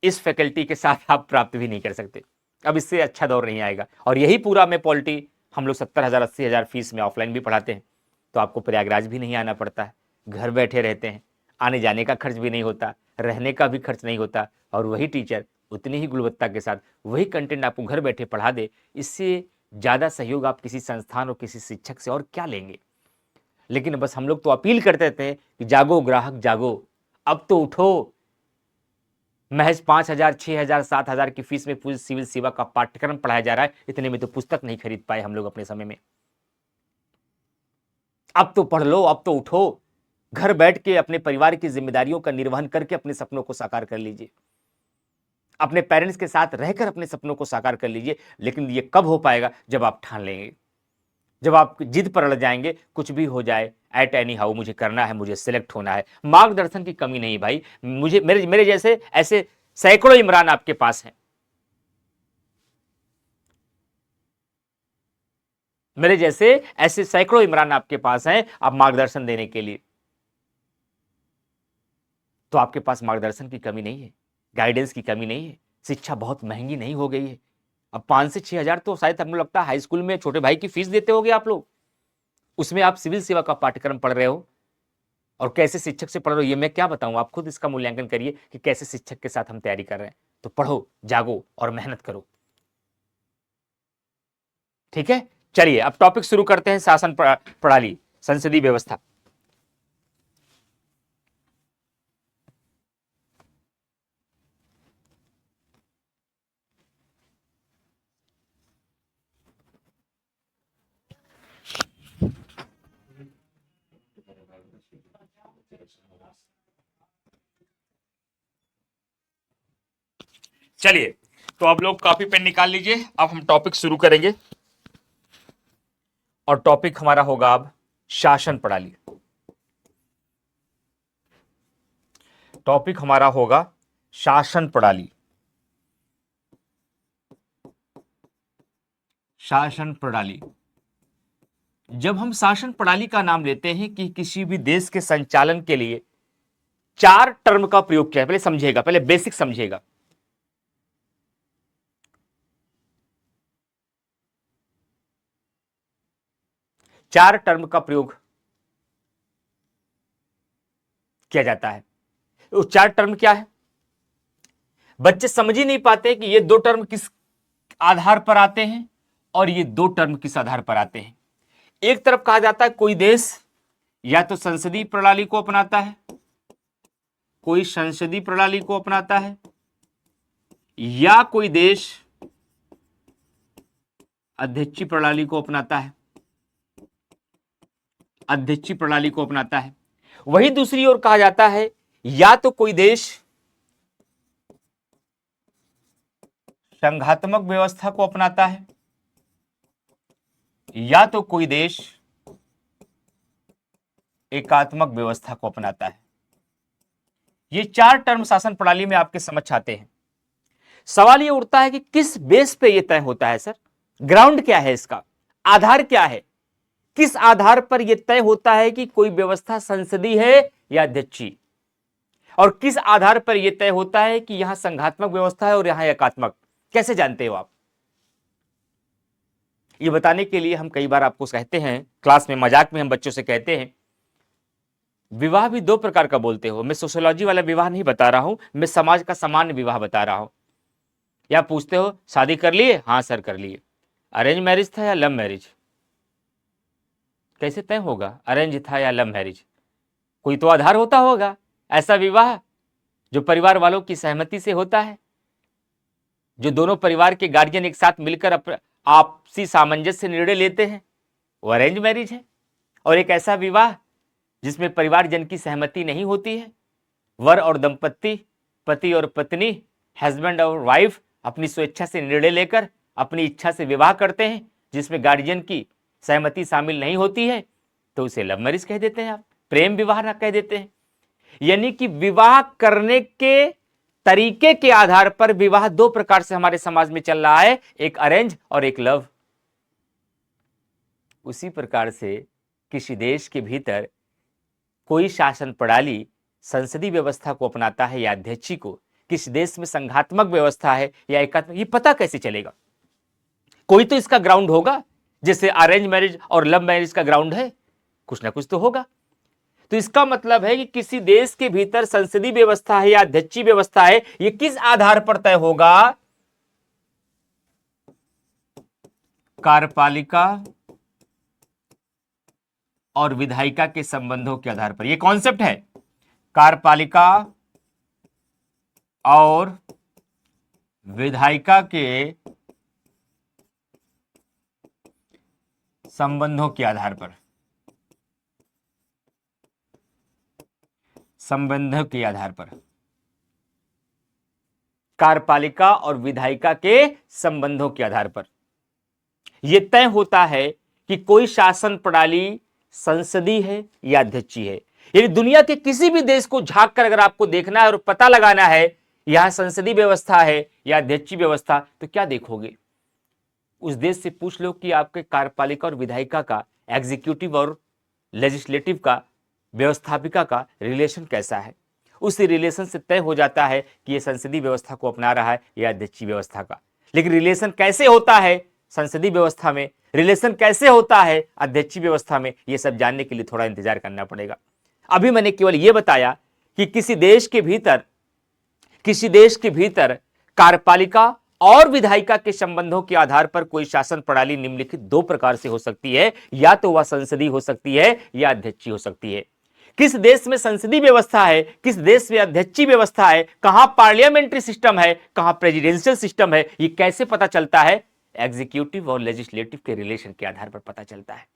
इस फैकल्टी के साथ आप प्राप्त भी नहीं कर सकते। अब इससे अच्छा दौर नहीं आएगा। और यही पूरा मैं पॉलिटी, हम लोग 70,000 80,000 फीस में ऑफलाइन भी पढ़ाते हैं, तो आपको प्रयागराज भी नहीं आना पड़ता है, घर बैठे रहते हैं, आने जाने का खर्च भी नहीं होता, रहने का भी खर्च नहीं होता, और वही टीचर उतनी ही गुणवत्ता के साथ वही कंटेंट आपको घर बैठे पढ़ा दे। इससे ज़्यादा सहयोग आप किसी संस्थान और किसी शिक्षक से और क्या लेंगे? लेकिन बस हम लोग तो अपील करते थे कि जागो ग्राहक जागो, अब तो उठो। महज 5,000 6,000 7,000 की फीस में पूरी सिविल सेवा का पाठ्यक्रम पढ़ाया जा रहा है, इतने में तो पुस्तक नहीं खरीद पाए हम लोग अपने समय में। अब तो पढ़ लो, अब तो उठो, घर बैठ के अपने परिवार की जिम्मेदारियों का निर्वहन करके अपने सपनों को साकार कर लीजिए, अपने पेरेंट्स के साथ रहकर अपने सपनों को साकार कर लीजिए। लेकिन ये कब हो पाएगा? जब आप ठान लेंगे, जब आप जिद पर अड़ जाएंगे, कुछ भी हो जाए, एट एनी हाउ मुझे करना है, मुझे सिलेक्ट होना है। मार्गदर्शन की कमी नहीं भाई, मुझे मेरे मेरे जैसे ऐसे सैकड़ों इमरान आपके पास हैं, मेरे जैसे ऐसे सैकड़ों इमरान आपके पास हैं आप मार्गदर्शन देने के लिए। तो आपके पास मार्गदर्शन की कमी नहीं है, गाइडेंस की कमी नहीं है। शिक्षा बहुत महंगी नहीं हो गई है। अब 5 से 6,000 तो शायद हमको लगता है हाई स्कूल में छोटे भाई की फीस देते होगे आप लोग, उसमें आप सिविल सेवा का पाठ्यक्रम पढ़ रहे हो। और कैसे शिक्षक से पढ़ रहे हो ये मैं क्या बताऊं, आप खुद इसका मूल्यांकन करिए कि कैसे शिक्षक के साथ हम तैयारी कर रहे हैं। तो पढ़ो, जागो और मेहनत करो। ठीक है, चलिए अब टॉपिक शुरू करते हैं, शासन प्रणाली, संसदीय व्यवस्था। चलिए, तो अब लोग कॉपी पेन निकाल लीजिए, अब हम टॉपिक शुरू करेंगे। और टॉपिक हमारा होगा अब शासन प्रणाली। टॉपिक हमारा होगा शासन प्रणाली। शासन प्रणाली जब हम शासन प्रणाली का नाम लेते हैं कि किसी भी देश के संचालन के लिए 4 टर्म का प्रयोग किया है, पहले समझिएगा, पहले बेसिक समझिएगा। चार टर्म का प्रयोग किया जाता है। वो 4 टर्म क्या है? बच्चे समझ ही नहीं पाते कि ये 2 टर्म किस आधार पर आते हैं और ये 2 टर्म किस आधार पर आते हैं। एक तरफ कहा जाता है कोई देश या तो संसदीय प्रणाली को अपनाता है, कोई संसदीय प्रणाली को अपनाता है, या कोई देश अध्यक्षीय प्रणाली को अपनाता है, अध्यक्षीय प्रणाली को अपनाता है। वही दूसरी ओर कहा जाता है या तो कोई देश संघात्मक व्यवस्था को अपनाता है, या तो कोई देश एकात्मक व्यवस्था को अपनाता है। ये 4 टर्म शासन प्रणाली में आपके समझ आते हैं। सवाल ये उठता है कि किस बेस पे ये तय होता है सर? ग्राउंड क्या है इसका? आधार क्या है? किस आधार पर यह तय होता है कि कोई व्यवस्था संसदीय है या अध्यक्षीय? और किस आधार पर यह तय होता है कि यहां संघात्मक व्यवस्था है और यहां एकात्मक? कैसे जानते हो आप? ये बताने के लिए हम कई बार आपको कहते हैं, क्लास में मजाक में हम बच्चों से कहते हैं, विवाह भी 2 प्रकार का बोलते हो। मैं सोशियोलॉजी वाला विवाह नहीं बता रहा हूं, मैं समाज का सामान्य विवाह बता रहा हूं। या पूछते हो शादी कर लिए? हाँ सर कर लिए। अरेंज मैरिज था या लव मैरिज? कैसे तय होगा अरेंज था या लव मैरिज? कोई तो आधार होता होगा। ऐसा विवाह जो परिवार वालों की सहमति से होता है, जो दोनों परिवार के गार्जियन एक साथ मिलकर आपसी सामंजस्य से निर्णय लेते हैं, वो अरेंज मैरिज है। और एक ऐसा विवाह जिसमें परिवारजन की सहमति नहीं होती है, वर और दंपत्ति, पति और पत्नी, हस्बैंड और वाइफ अपनी स्वेच्छा से निर्णय लेकर अपनी इच्छा से विवाह करते हैं, जिसमें गार्जियन की सहमति शामिल नहीं होती है, तो उसे लव मैरिज कह देते हैं, आप प्रेम विवाह ना कह देते हैं। यानी कि विवाह करने के तरीके के आधार पर विवाह 2 प्रकार से हमारे समाज में चल रहा है, एक अरेंज और एक लव। उसी प्रकार से किसी देश के भीतर कोई शासन प्रणाली संसदीय व्यवस्था को अपनाता है या अध्यक्षीय को, किस देश में संघात्मक व्यवस्था है या एकात्मक, ये पता कैसे चलेगा? कोई तो इसका ग्राउंड होगा। जैसे अरेंज मैरिज और लव मैरिज का ग्राउंड है, कुछ ना कुछ तो होगा। तो इसका मतलब है कि किसी देश के भीतर संसदीय व्यवस्था है या अध्यक्षीय व्यवस्था है, ये किस आधार पर तय होगा? कार्यपालिका और विधायिका के संबंधों के आधार पर। ये कॉन्सेप्ट है, कार्यपालिका और विधायिका के संबंधों के आधार पर, संबंधों के आधार पर, कार्यपालिका और विधायिका के संबंधों के आधार पर यह तय होता है कि कोई शासन प्रणाली संसदीय है या अध्यक्षीय है। यानी दुनिया के किसी भी देश को झांक कर अगर आपको देखना है और पता लगाना है यहां संसदीय व्यवस्था है या अध्यक्षीय व्यवस्था, तो क्या देखोगे? उस देश से पूछ लो कि आपके कार्यपालिका और विधायिका का, एग्जीक्यूटिव और लेजिस्लेटिव का, व्यवस्थापिका का रिलेशन कैसा है। उस रिलेशन से तय हो जाता है कि यह संसदीय व्यवस्था को अपना रहा है या अध्यक्षीय व्यवस्था का। लेकिन रिलेशन कैसे होता है संसदीय व्यवस्था में, रिलेशन कैसे होता है अध्यक्षीय व्यवस्था में, यह सब जानने के लिए थोड़ा इंतजार करना पड़ेगा। अभी मैंने केवल यह बताया कि किसी देश के भीतर कार्यपालिका और विधायिका के संबंधों के आधार पर कोई शासन प्रणाली निम्नलिखित 2 प्रकार से हो सकती है, या तो वह संसदीय हो सकती है या अध्यक्षीय हो सकती है। किस देश में संसदीय व्यवस्था है, किस देश में अध्यक्षीय व्यवस्था है, कहां पार्लियामेंट्री सिस्टम है, कहां प्रेसिडेंशियल सिस्टम है, ये कैसे पता चलता है? एग्जीक्यूटिव और लेजिस्लेटिव के रिलेशन के आधार पर पता चलता है।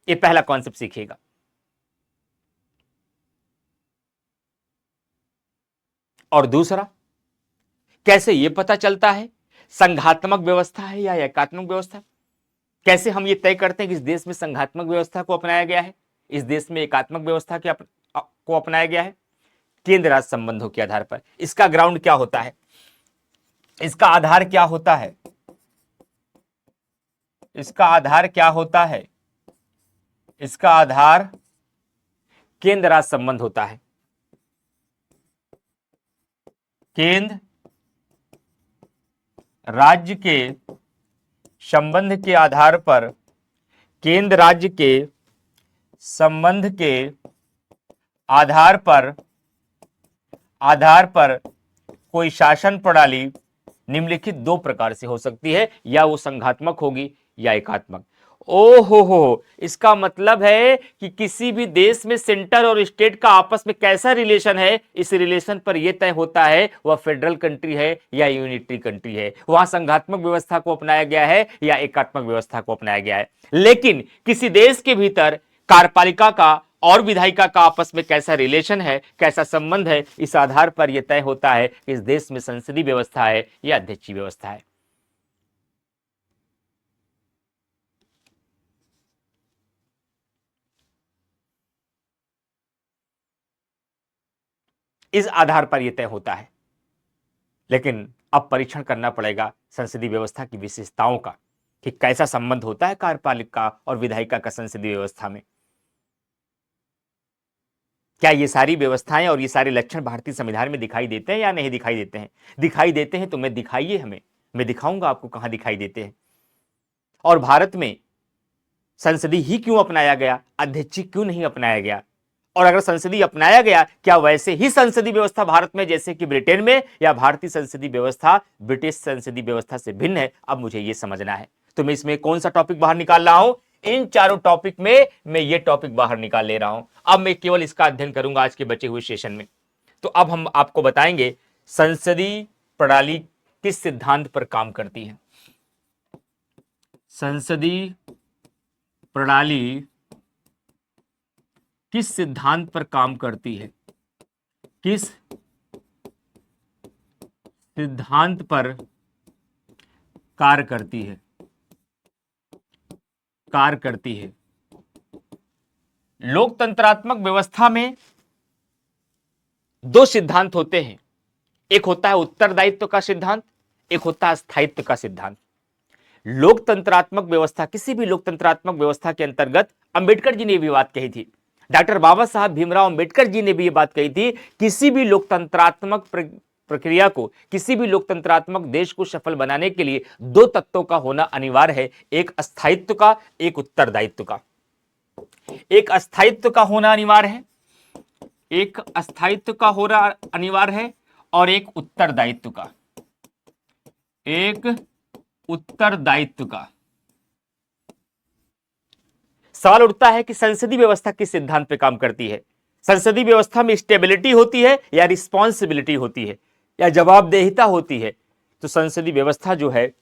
ये पहला कॉन्सेप्ट सीखिएगा। और दूसरा, कैसे यह पता चलता है संघात्मक व्यवस्था है या एकात्मक व्यवस्था? कैसे हम ये तय करते हैं कि इस देश में संघात्मक व्यवस्था को अपनाया गया है, इस देश में एकात्मक व्यवस्था को अपनाया गया है? केंद्र राज्य संबंधों के आधार पर। इसका ग्राउंड क्या होता है, इसका आधार क्या होता है, इसका आधार क्या होता है? इसका आधार केंद्र राज्य संबंध होता है। केंद्र राज्य के संबंध के आधार पर, केंद्र राज्य के संबंध के आधार पर कोई शासन प्रणाली निम्नलिखित दो प्रकार से हो सकती है, या वो संघात्मक होगी या एकात्मक। ओ हो, इसका मतलब है कि किसी भी देश में सेंटर और स्टेट का आपस में कैसा रिलेशन है, इस रिलेशन पर यह तय होता है वह फेडरल कंट्री है या यूनिटरी कंट्री है, वहां संघात्मक व्यवस्था को अपनाया गया है या एकात्मक व्यवस्था को अपनाया गया है। लेकिन किसी देश के भीतर कार्यपालिका का और विधायिका का आपस में कैसा रिलेशन है, कैसा संबंध है, इस आधार पर यह तय होता है कि इस देश में संसदीय व्यवस्था है या अध्यक्षीय व्यवस्था है। इस आधार पर यह तय होता है। लेकिन अब परीक्षण करना पड़ेगा संसदीय व्यवस्था की विशेषताओं का, कि कैसा संबंध होता है कार्यपालिका और विधायिका का संसदीय व्यवस्था में। क्या ये सारी व्यवस्थाएं और ये सारे लक्षण भारतीय संविधान में दिखाई देते हैं या नहीं दिखाई देते हैं? दिखाई देते हैं तो मैं दिखाइए हमें, मैं दिखाऊंगा आपको कहां दिखाई देते हैं। और भारत में संसदीय ही क्यों अपनाया गया, अध्यक्षीय क्यों नहीं अपनाया गया? और अगर संसदीय अपनाया गया, क्या वैसे ही संसदीय व्यवस्था भारत में जैसे कि ब्रिटेन में, या भारतीय संसदीय व्यवस्था ब्रिटिश संसदीय व्यवस्था से भिन्न है? अब मुझे यह समझना है। तो मैं इसमें कौन सा टॉपिक बाहर निकाल रहा हूं? इन चारों टॉपिक में मैं ये टॉपिक बाहर निकाल ले रहा हूं। अब मैं केवल इसका अध्ययन करूंगा आज के बचे हुए सेशन में। तो अब हम आपको बताएंगे संसदीय प्रणाली किस सिद्धांत पर काम करती है। संसदीय प्रणाली किस सिद्धांत पर काम करती है, किस सिद्धांत पर कार्य करती है। लोकतंत्रात्मक व्यवस्था में दो सिद्धांत होते हैं, एक होता है उत्तरदायित्व का सिद्धांत, एक होता है स्थायित्व का सिद्धांत। लोकतंत्रात्मक व्यवस्था, किसी भी लोकतंत्रात्मक व्यवस्था के अंतर्गत अंबेडकर जी ने भी बात कही थी, डॉक्टर बाबा साहब भीमराव अंबेडकर जी ने भी ये बात कही थी, किसी भी लोकतंत्रात्मक प्रक्रिया को, किसी भी लोकतंत्रात्मक देश को सफल बनाने के लिए दो तत्वों का होना अनिवार्य है, एक स्थायित्व का, एक उत्तरदायित्व का। एक स्थायित्व का होना अनिवार्य है, एक स्थायित्व का होना अनिवार्य है, और एक उत्तरदायित्व का, एक उत्तरदायित्व का। सवाल उठता है कि संसदीय व्यवस्था किस सिद्धांत पे काम करती है? संसदीय व्यवस्था में स्टेबिलिटी होती है या रिस्पॉन्सिबिलिटी होती है या जवाबदेहिता होती है? तो संसदीय व्यवस्था जो है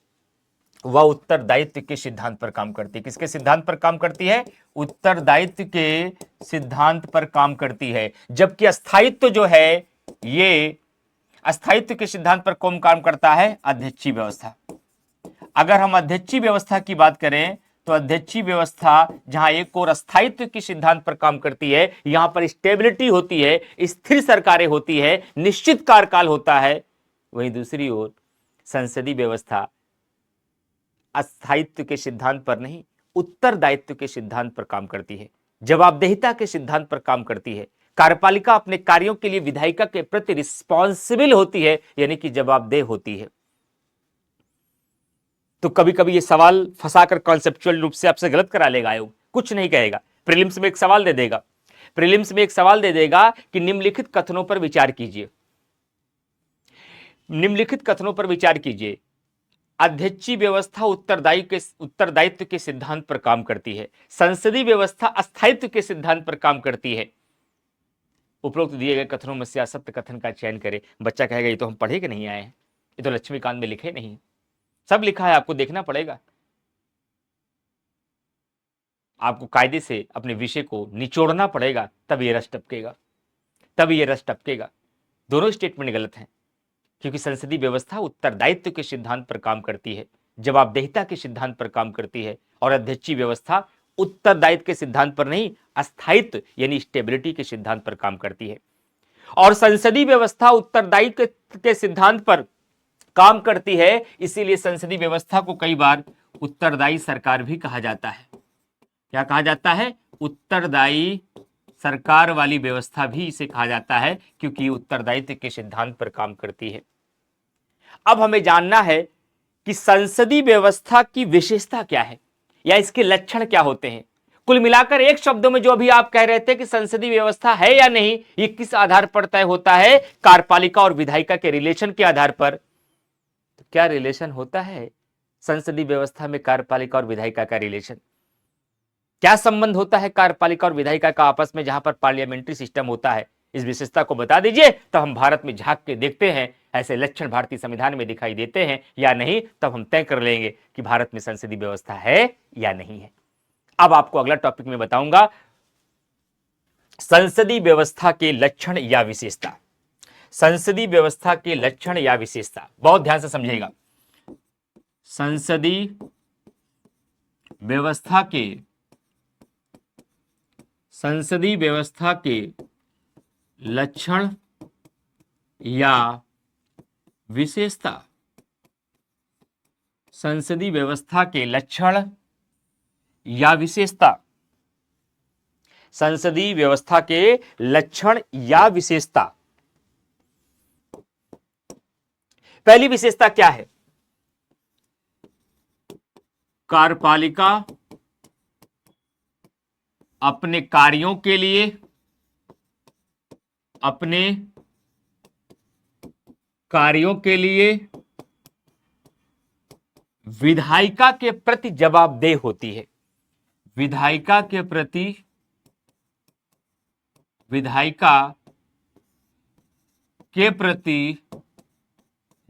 वह उत्तरदायित्व के सिद्धांत पर काम करती है। किसके सिद्धांत पर काम करती है? उत्तरदायित्व के सिद्धांत पर काम करती है। जबकि स्थायित्व जो है, ये स्थायित्व के सिद्धांत पर कौन काम करता है? अध्यक्षीय व्यवस्था। अगर हम अध्यक्षीय व्यवस्था की बात करें तो अध्यक्षीय व्यवस्था जहां एक और स्थायित्व के सिद्धांत पर काम करती है, यहां पर स्टेबिलिटी होती है, स्थिर सरकारें होती है, निश्चित कार्यकाल होता है, वहीं दूसरी ओर संसदीय व्यवस्था अस्थायित्व के सिद्धांत पर नहीं, उत्तरदायित्व के सिद्धांत पर काम करती है, जवाबदेहिता के सिद्धांत पर काम करती है। कार्यपालिका अपने कार्यों के लिए विधायिका के प्रति रिस्पॉन्सिबल होती है, यानी कि जवाबदेह होती है। तो कभी कभी ये सवाल फंसाकर कॉन्सेप्चुअल रूप से आपसे गलत करा लेगा आयोग, कुछ नहीं कहेगा, प्रीलिम्स में एक सवाल दे देगा, प्रीलिम्स में एक सवाल दे देगा कि निम्नलिखित कथनों पर विचार कीजिए, निम्नलिखित कथनों पर विचार कीजिए। अध्यक्षीय व्यवस्था उत्तरदायित्व के सिद्धांत पर काम करती है, संसदीय व्यवस्था अस्थायित्व के सिद्धांत पर काम करती है। उपरोक्त दिए गए कथनों में से असत्य कथन का चयन करें। बच्चा कहेगा ये तो हम पढ़े के नहीं आए हैं, ये तो लक्ष्मीकांत में लिखे नहीं, सब लिखा है, आपको देखना पड़ेगा, आपको कायदे से अपने विषय को निचोड़ना पड़ेगा, तब ये रस टपकेगा, तब ये रस टपकेगा। दोनों स्टेटमेंट गलत हैं, क्योंकि संसदीय व्यवस्था उत्तरदायित्व के सिद्धांत पर काम करती है, जवाबदेहिता के सिद्धांत पर काम करती है, और अध्यक्षीय व्यवस्था उत्तरदायित्व के सिद्धांत पर नहीं, अस्थायित्व यानी स्टेबिलिटी के सिद्धांत पर काम करती है। और संसदीय व्यवस्था उत्तरदायित्व के सिद्धांत पर काम करती है, इसीलिए संसदीय व्यवस्था को कई बार उत्तरदायी सरकार भी कहा जाता है। क्या कहा जाता है? उत्तरदायी सरकार वाली व्यवस्था भी इसे कहा जाता है, क्योंकि ये उत्तरदायित्व के सिद्धांत पर काम करती है। अब हमें जानना है कि संसदीय व्यवस्था की विशेषता क्या है या इसके लक्षण क्या होते हैं। कुल मिलाकर एक शब्दों में जो अभी आप कह रहे थे कि संसदीय व्यवस्था है या नहीं, ये किस आधार पर तय होता है? कार्यपालिका और विधायिका के रिलेशन के आधार पर। तो क्या रिलेशन होता है संसदीय व्यवस्था में कार्यपालिका और विधायिका का रिलेशन? क्या संबंध होता है कार्यपालिका और विधायिका का आपस में, जहां पर पार्लियामेंट्री सिस्टम होता है? इस विशेषता को बता दीजिए, तब हम भारत में झांक के देखते हैं ऐसे लक्षण भारतीय संविधान में दिखाई देते हैं या नहीं, तब हम तय कर लेंगे कि भारत में संसदीय व्यवस्था है या नहीं है। अब आपको अगला टॉपिक में बताऊंगा, संसदीय व्यवस्था के लक्षण या विशेषता। संसदीय व्यवस्था के लक्षण या विशेषता बहुत ध्यान से समझिएगा। संसदीय व्यवस्था के लक्षण या विशेषता। संसदीय व्यवस्था के लक्षण या विशेषता। संसदीय व्यवस्था के लक्षण या विशेषता। पहली विशेषता क्या है? कार्यपालिका अपने कार्यों के लिए विधायिका के प्रति जवाबदेह होती है। विधायिका के प्रति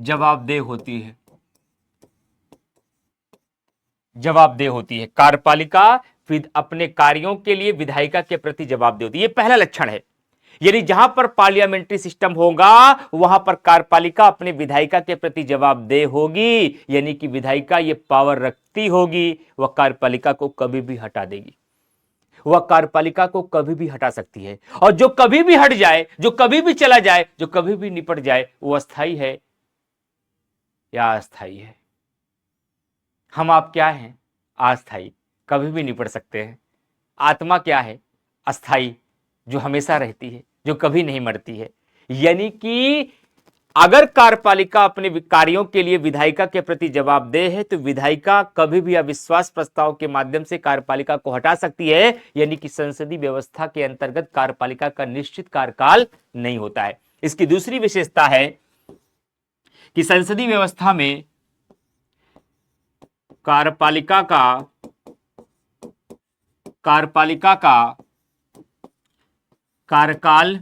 जवाबदेह होती है। कार्यपालिका अपने कार्यों के लिए विधायिका के प्रति जवाबदेह होती है। यह पहला लक्षण है। यानी जहां पर पार्लियामेंट्री सिस्टम होगा वहां पर कार्यपालिका अपने विधायिका के प्रति जवाबदेह होगी, यानी कि विधायिका ये पावर रखती होगी, वह कार्यपालिका को कभी भी हटा देगी। वह कार्यपालिका को कभी भी हटा सकती है, और जो कभी भी हट जाए, जो कभी भी चला जाए, जो कभी भी निपट जाए, वो अस्थायी है या अस्थायी है? हम आप क्या हैं? अस्थायी, कभी भी निपट सकते हैं। आत्मा क्या है? अस्थायी, जो हमेशा रहती है, जो कभी नहीं मरती है। यानी कि अगर कार्यपालिका अपने कार्यों के लिए विधायिका के प्रति जवाबदेह है तो विधायिका कभी भी अविश्वास प्रस्ताव के माध्यम से कार्यपालिका को हटा सकती है। यानी कि संसदीय व्यवस्था के अंतर्गत कार्यपालिका का निश्चित कार्यकाल नहीं होता है। इसकी दूसरी विशेषता है कि संसदीय व्यवस्था में कार्यपालिका का कार्यकाल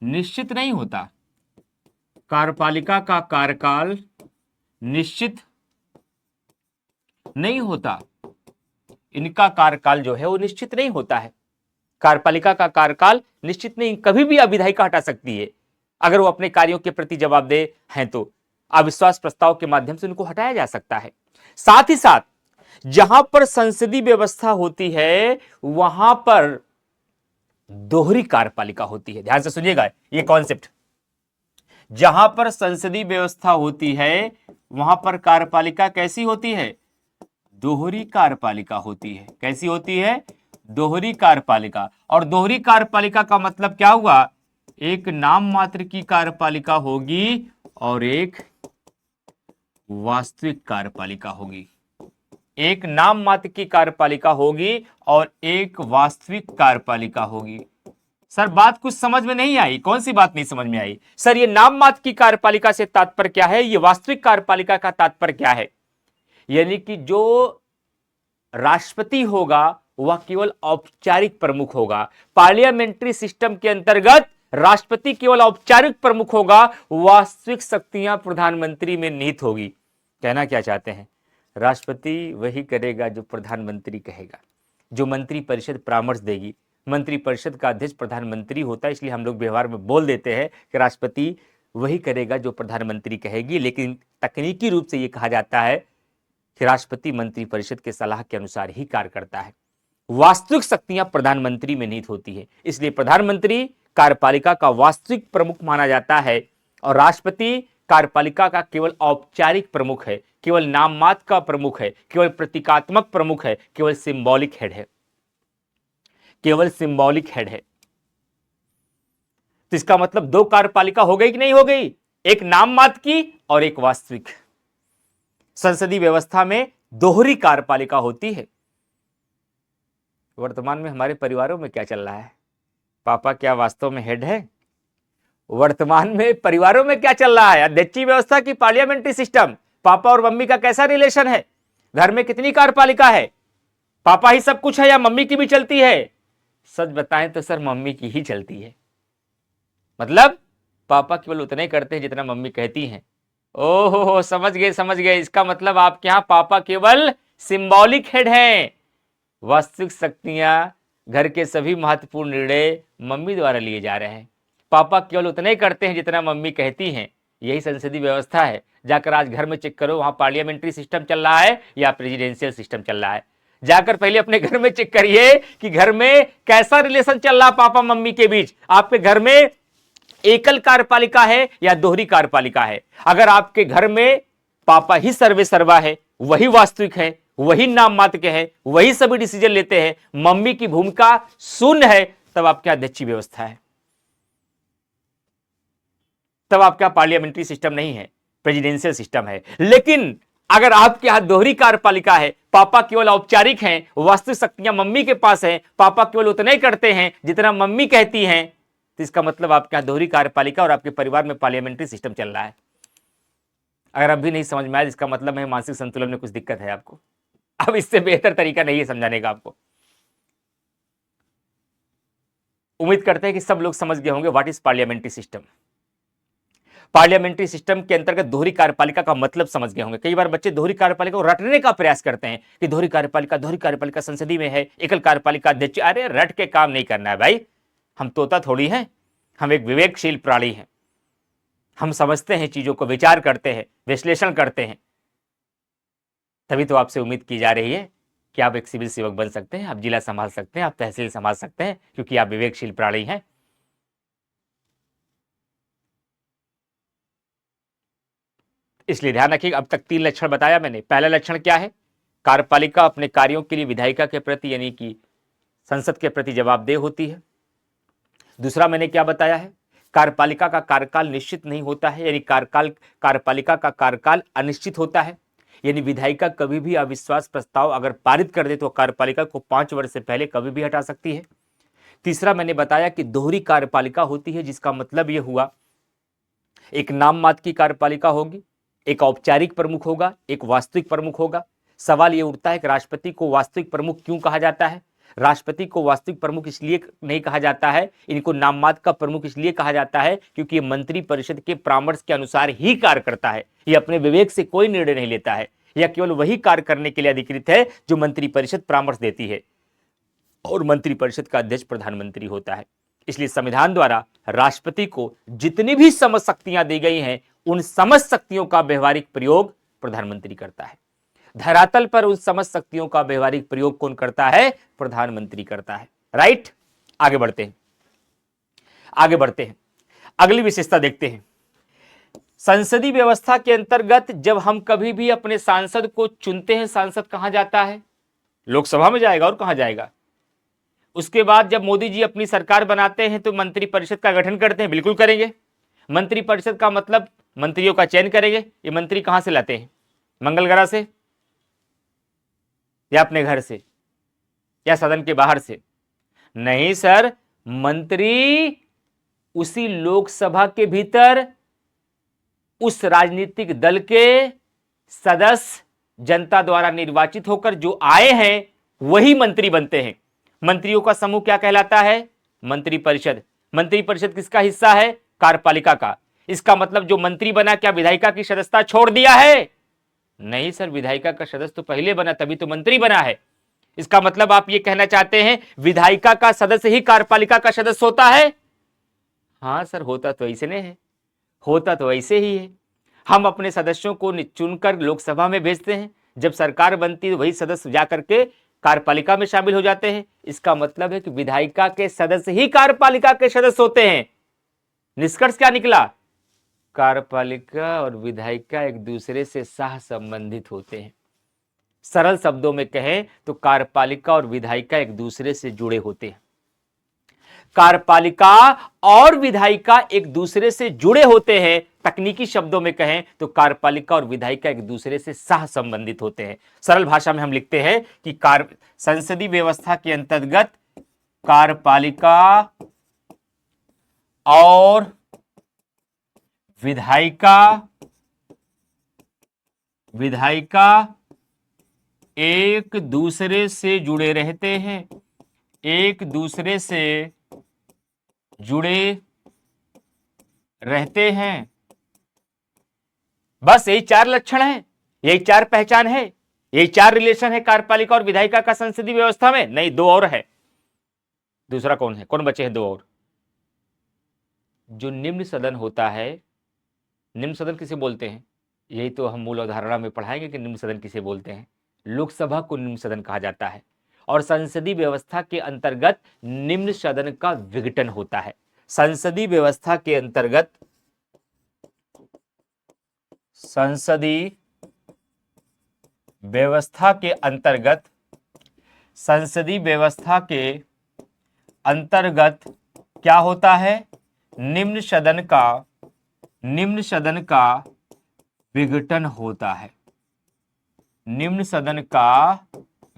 निश्चित नहीं होता। कार्यपालिका का कार्यकाल निश्चित नहीं होता। इनका कार्यकाल जो है वो निश्चित नहीं होता है। कार्यपालिका का कार्यकाल निश्चित नहीं, कभी भी विधायिका हटा सकती है। अगर वो अपने कार्यों के प्रति जवाबदेह हैं तो अविश्वास प्रस्ताव के माध्यम से उनको हटाया जा सकता है। साथ ही साथ जहां पर संसदीय व्यवस्था होती है वहां पर दोहरी कार्यपालिका होती है। ध्यान से सुनिएगा ये कॉन्सेप्ट। जहां पर संसदीय व्यवस्था होती है वहां पर कार्यपालिका कैसी होती है? दोहरी कार्यपालिका होती है। कैसी होती है? दोहरी कार्यपालिका। और दोहरी कार्यपालिका का मतलब क्या हुआ? एक नाम मात्र की कार्यपालिका होगी और एक वास्तविक कार्यपालिका होगी। एक नाम मात्र की कार्यपालिका होगी और एक वास्तविक कार्यपालिका होगी। सर बात कुछ समझ में नहीं आई। कौन सी बात नहीं समझ में आई? सर ये नाम मात्र की कार्यपालिका से तात्पर्य क्या है? ये वास्तविक कार्यपालिका का तात्पर्य क्या है? यानी कि जो राष्ट्रपति होगा वह केवल औपचारिक प्रमुख होगा। पार्लियामेंट्री सिस्टम के अंतर्गत राष्ट्रपति केवल औपचारिक प्रमुख होगा, वास्तविक शक्तियां प्रधानमंत्री में निहित होगी। कहना क्या चाहते हैं? राष्ट्रपति वही करेगा जो प्रधानमंत्री कहेगा, जो मंत्री परिषद परामर्श देगी। मंत्री परिषद का अध्यक्ष प्रधानमंत्री होता है, इसलिए हम लोग व्यवहार में बोल देते हैं कि राष्ट्रपति वही करेगा जो प्रधानमंत्री कहेगी, लेकिन तकनीकी रूप से यह कहा जाता है कि राष्ट्रपति मंत्री परिषद के सलाह के अनुसार ही कार्य करता है। वास्तविक शक्तियां प्रधानमंत्री में निहित होती है, इसलिए प्रधानमंत्री कार्यपालिका का वास्तविक प्रमुख माना जाता है और राष्ट्रपति कार्यपालिका का केवल औपचारिक प्रमुख है, केवल नाम मात्र का प्रमुख है, केवल प्रतीकात्मक प्रमुख है, केवल सिंबॉलिक हेड है, केवल सिंबॉलिक हेड है। तो इसका मतलब दो कार्यपालिका हो गई कि नहीं हो गई, एक नाम मात्र की और एक वास्तविक। संसदीय व्यवस्था में दोहरी कार्यपालिका होती है। वर्तमान में हमारे परिवारों में क्या चल रहा है? पापा क्या वास्तव में हेड है? वर्तमान में परिवारों में क्या चल रहा है? अध्यक्षीय व्यवस्था की पार्लियामेंट्री सिस्टम, पापा और मम्मी का कैसा रिलेशन है? घर में कितनी कार्यपालिका है? पापा ही सब कुछ है या मम्मी की भी चलती है? सच बताएं तो सर मम्मी की ही चलती है। मतलब पापा केवल उतना ही करते हैं जितना मम्मी कहती हैं। ओहो, समझ गए समझ गए। इसका मतलब आपके यहां पापा केवल सिंबॉलिक हेड हैं। वास्तविक शक्तियां, घर के सभी महत्वपूर्ण निर्णय मम्मी द्वारा लिए जा रहे हैं। पापा केवल उतना ही करते हैं जितना मम्मी कहती हैं। यही संसदीय व्यवस्था है। जाकर आज घर में चेक करो, वहां पार्लियामेंट्री सिस्टम चल रहा है या प्रेसिडेंशियल सिस्टम चल रहा है। जाकर पहले अपने घर में चेक करिए कि घर में कैसा रिलेशन चल रहा पापा मम्मी के बीच। आपके घर में एकल कार्यपालिका है या दोहरी कार्यपालिका है? अगर आपके घर में पापा ही सर्वे सर्वा है, वही वास्तविक है, वही नाम मात्र के है, वही सभी डिसीजन लेते हैं, मम्मी की भूमिका शून्य है, तब आपके अध्यक्षीय व्यवस्था है, तब आपका पार्लियामेंट्री सिस्टम नहीं है, प्रेसिडेंशियल सिस्टम है। लेकिन अगर आपके यहां दोहरी कार्यपालिका है, पापा केवल औपचारिक हैं, वास्तविक शक्तियां मम्मी के पास है, पापा केवल उतना ही करते हैं जितना मम्मी कहती हैं, तो इसका मतलब आपके यहां दोहरी कार्यपालिका और आपके परिवार में पार्लियामेंट्री सिस्टम चल रहा है। अगर अभी नहीं समझ में आया, इसका मतलब है मानसिक संतुलन में कुछ दिक्कत है आपको। अब इससे बेहतर तरीका नहीं है समझाने का आपको। उम्मीद करते हैं कि सब लोग समझ गए होंगे what is parliamentary system. Parliamentary system के अंतर्गत दोहरी कार्यपालिका का मतलब समझ गए होंगे। कई बार बच्चे दोहरी कार्यपालिका को रटने का प्रयास करते हैं कि दोहरी कार्यपालिका संसदीय में है, एकल कार्यपालिका अध्यक्ष। अरे रट के काम नहीं करना है भाई, हम तोता थोड़ी हैं, हम एक विवेकशील प्राणी हैं। हम समझते हैं चीजों को, विचार करते हैं, विश्लेषण करते हैं। तभी तो आपसे उम्मीद की जा रही है कि आप एक सिविल सेवक बन सकते हैं, आप जिला संभाल सकते हैं, आप तहसील संभाल सकते हैं, क्योंकि आप विवेकशील प्राणी हैं। इसलिए ध्यान रखिए, अब तक 3 लक्षण बताया मैंने। पहला लक्षण क्या है? कार्यपालिका अपने कार्यों के लिए विधायिका के प्रति यानी कि संसद के प्रति जवाबदेह होती है। दूसरा मैंने क्या बताया है? कार्यपालिका का कार्यकाल निश्चित नहीं होता है, यानी कार्यपालिका का कार्यकाल अनिश्चित होता है। यानी विधायिका कभी भी अविश्वास प्रस्ताव अगर पारित कर दे तो कार्यपालिका को 5 वर्ष से पहले कभी भी हटा सकती है। तीसरा मैंने बताया कि दोहरी कार्यपालिका होती है, जिसका मतलब यह हुआ एक नाम मात्र की कार्यपालिका होगी, एक औपचारिक प्रमुख होगा, एक वास्तविक प्रमुख होगा। सवाल यह उठता है कि राष्ट्रपति को वास्तविक प्रमुख क्यों कहा जाता है? राष्ट्रपति को वास्तविक प्रमुख इसलिए नहीं कहा जाता है, इनको नाम मात्र का प्रमुख इसलिए कहा जाता है क्योंकि ये मंत्री परिषद के परामर्श के अनुसार ही कार्य करता है। ये अपने विवेक से कोई निर्णय नहीं लेता है, यह केवल वही कार्य करने के लिए अधिकृत है जो मंत्री परिषद परामर्श देती है, और मंत्री परिषद का अध्यक्ष प्रधानमंत्री होता है। इसलिए संविधान द्वारा राष्ट्रपति को जितनी भी समझ शक्तियां दी गई हैं, उन समझ शक्तियों का व्यवहारिक प्रयोग प्रधानमंत्री करता है। धरातल पर उन समझ शक्तियों का व्यवहारिक प्रयोग कौन करता है? प्रधानमंत्री करता है। राइट, आगे बढ़ते हैं, आगे बढ़ते हैं, अगली विशेषता देखते हैं। संसदीय व्यवस्था के अंतर्गत जब हम कभी भी अपने सांसद को चुनते हैं, सांसद कहां जाता है? लोकसभा में जाएगा, और कहां जाएगा? उसके बाद जब मोदी जी अपनी सरकार बनाते हैं तो मंत्री परिषद का गठन करते हैं, बिल्कुल करेंगे। मंत्री परिषद का मतलब मंत्रियों का चयन करेंगे। ये मंत्री कहां से लाते हैं? मंगल ग्रह से, या अपने घर से, या सदन के बाहर से? नहीं सर, मंत्री उसी लोकसभा के भीतर उस राजनीतिक दल के सदस्य जनता द्वारा निर्वाचित होकर जो आए हैं वही मंत्री बनते हैं। मंत्रियों का समूह क्या कहलाता है? मंत्री परिषद। मंत्री परिषद किसका हिस्सा है? कार्यपालिका का। इसका मतलब जो मंत्री बना, क्या विधायिका की सदस्यता छोड़ दिया है? नहीं सर, विधायिका का सदस्य तो पहले बना, तभी तो मंत्री बना है। इसका मतलब आप ये कहना चाहते हैं विधायिका का सदस्य ही कार्यपालिका का सदस्य होता है? हाँ सर, होता तो ऐसे नहीं है, होता तो ऐसे ही है। हम अपने सदस्यों को चुनकर लोकसभा में भेजते हैं, जब सरकार बनती है वही सदस्य जाकर के कार्यपालिका में शामिल हो जाते हैं। इसका मतलब है कि विधायिका के सदस्य ही कार्यपालिका के सदस्य होते हैं। निष्कर्ष क्या निकला? कार्यपालिका और विधायिका एक दूसरे से सह संबंधित होते हैं। सरल शब्दों में कहें तो कार्यपालिका और विधायिका एक दूसरे से जुड़े होते हैं। कार्यपालिका और विधायिका एक दूसरे से जुड़े होते हैं। तकनीकी शब्दों में कहें तो कार्यपालिका और विधायिका एक दूसरे से सह संबंधित होते हैं। सरल भाषा में हम लिखते हैं कि संसदीय व्यवस्था के अंतर्गत कार्यपालिका और विधायिका एक दूसरे से जुड़े रहते हैं, एक दूसरे से जुड़े रहते हैं। बस यही चार लक्षण है, यही चार पहचान है, यही चार रिलेशन है कार्यपालिका और विधायिका का संसदीय व्यवस्था में। नहीं, दो और है। दूसरा कौन है? कौन बचे हैं? दो और। जो निम्न सदन होता है, निम्न सदन किसे बोलते हैं? यही तो हम मूल अवधारणा में पढ़ाएंगे कि निम्न सदन किसे बोलते हैं। लोकसभा को निम्न सदन कहा जाता है और संसदीय व्यवस्था के अंतर्गत निम्न सदन का विघटन होता है। संसदीय व्यवस्था के अंतर्गत संसदीय व्यवस्था के अंतर्गत क्या होता है? निम्न सदन का विघटन होता है। निम्न सदन का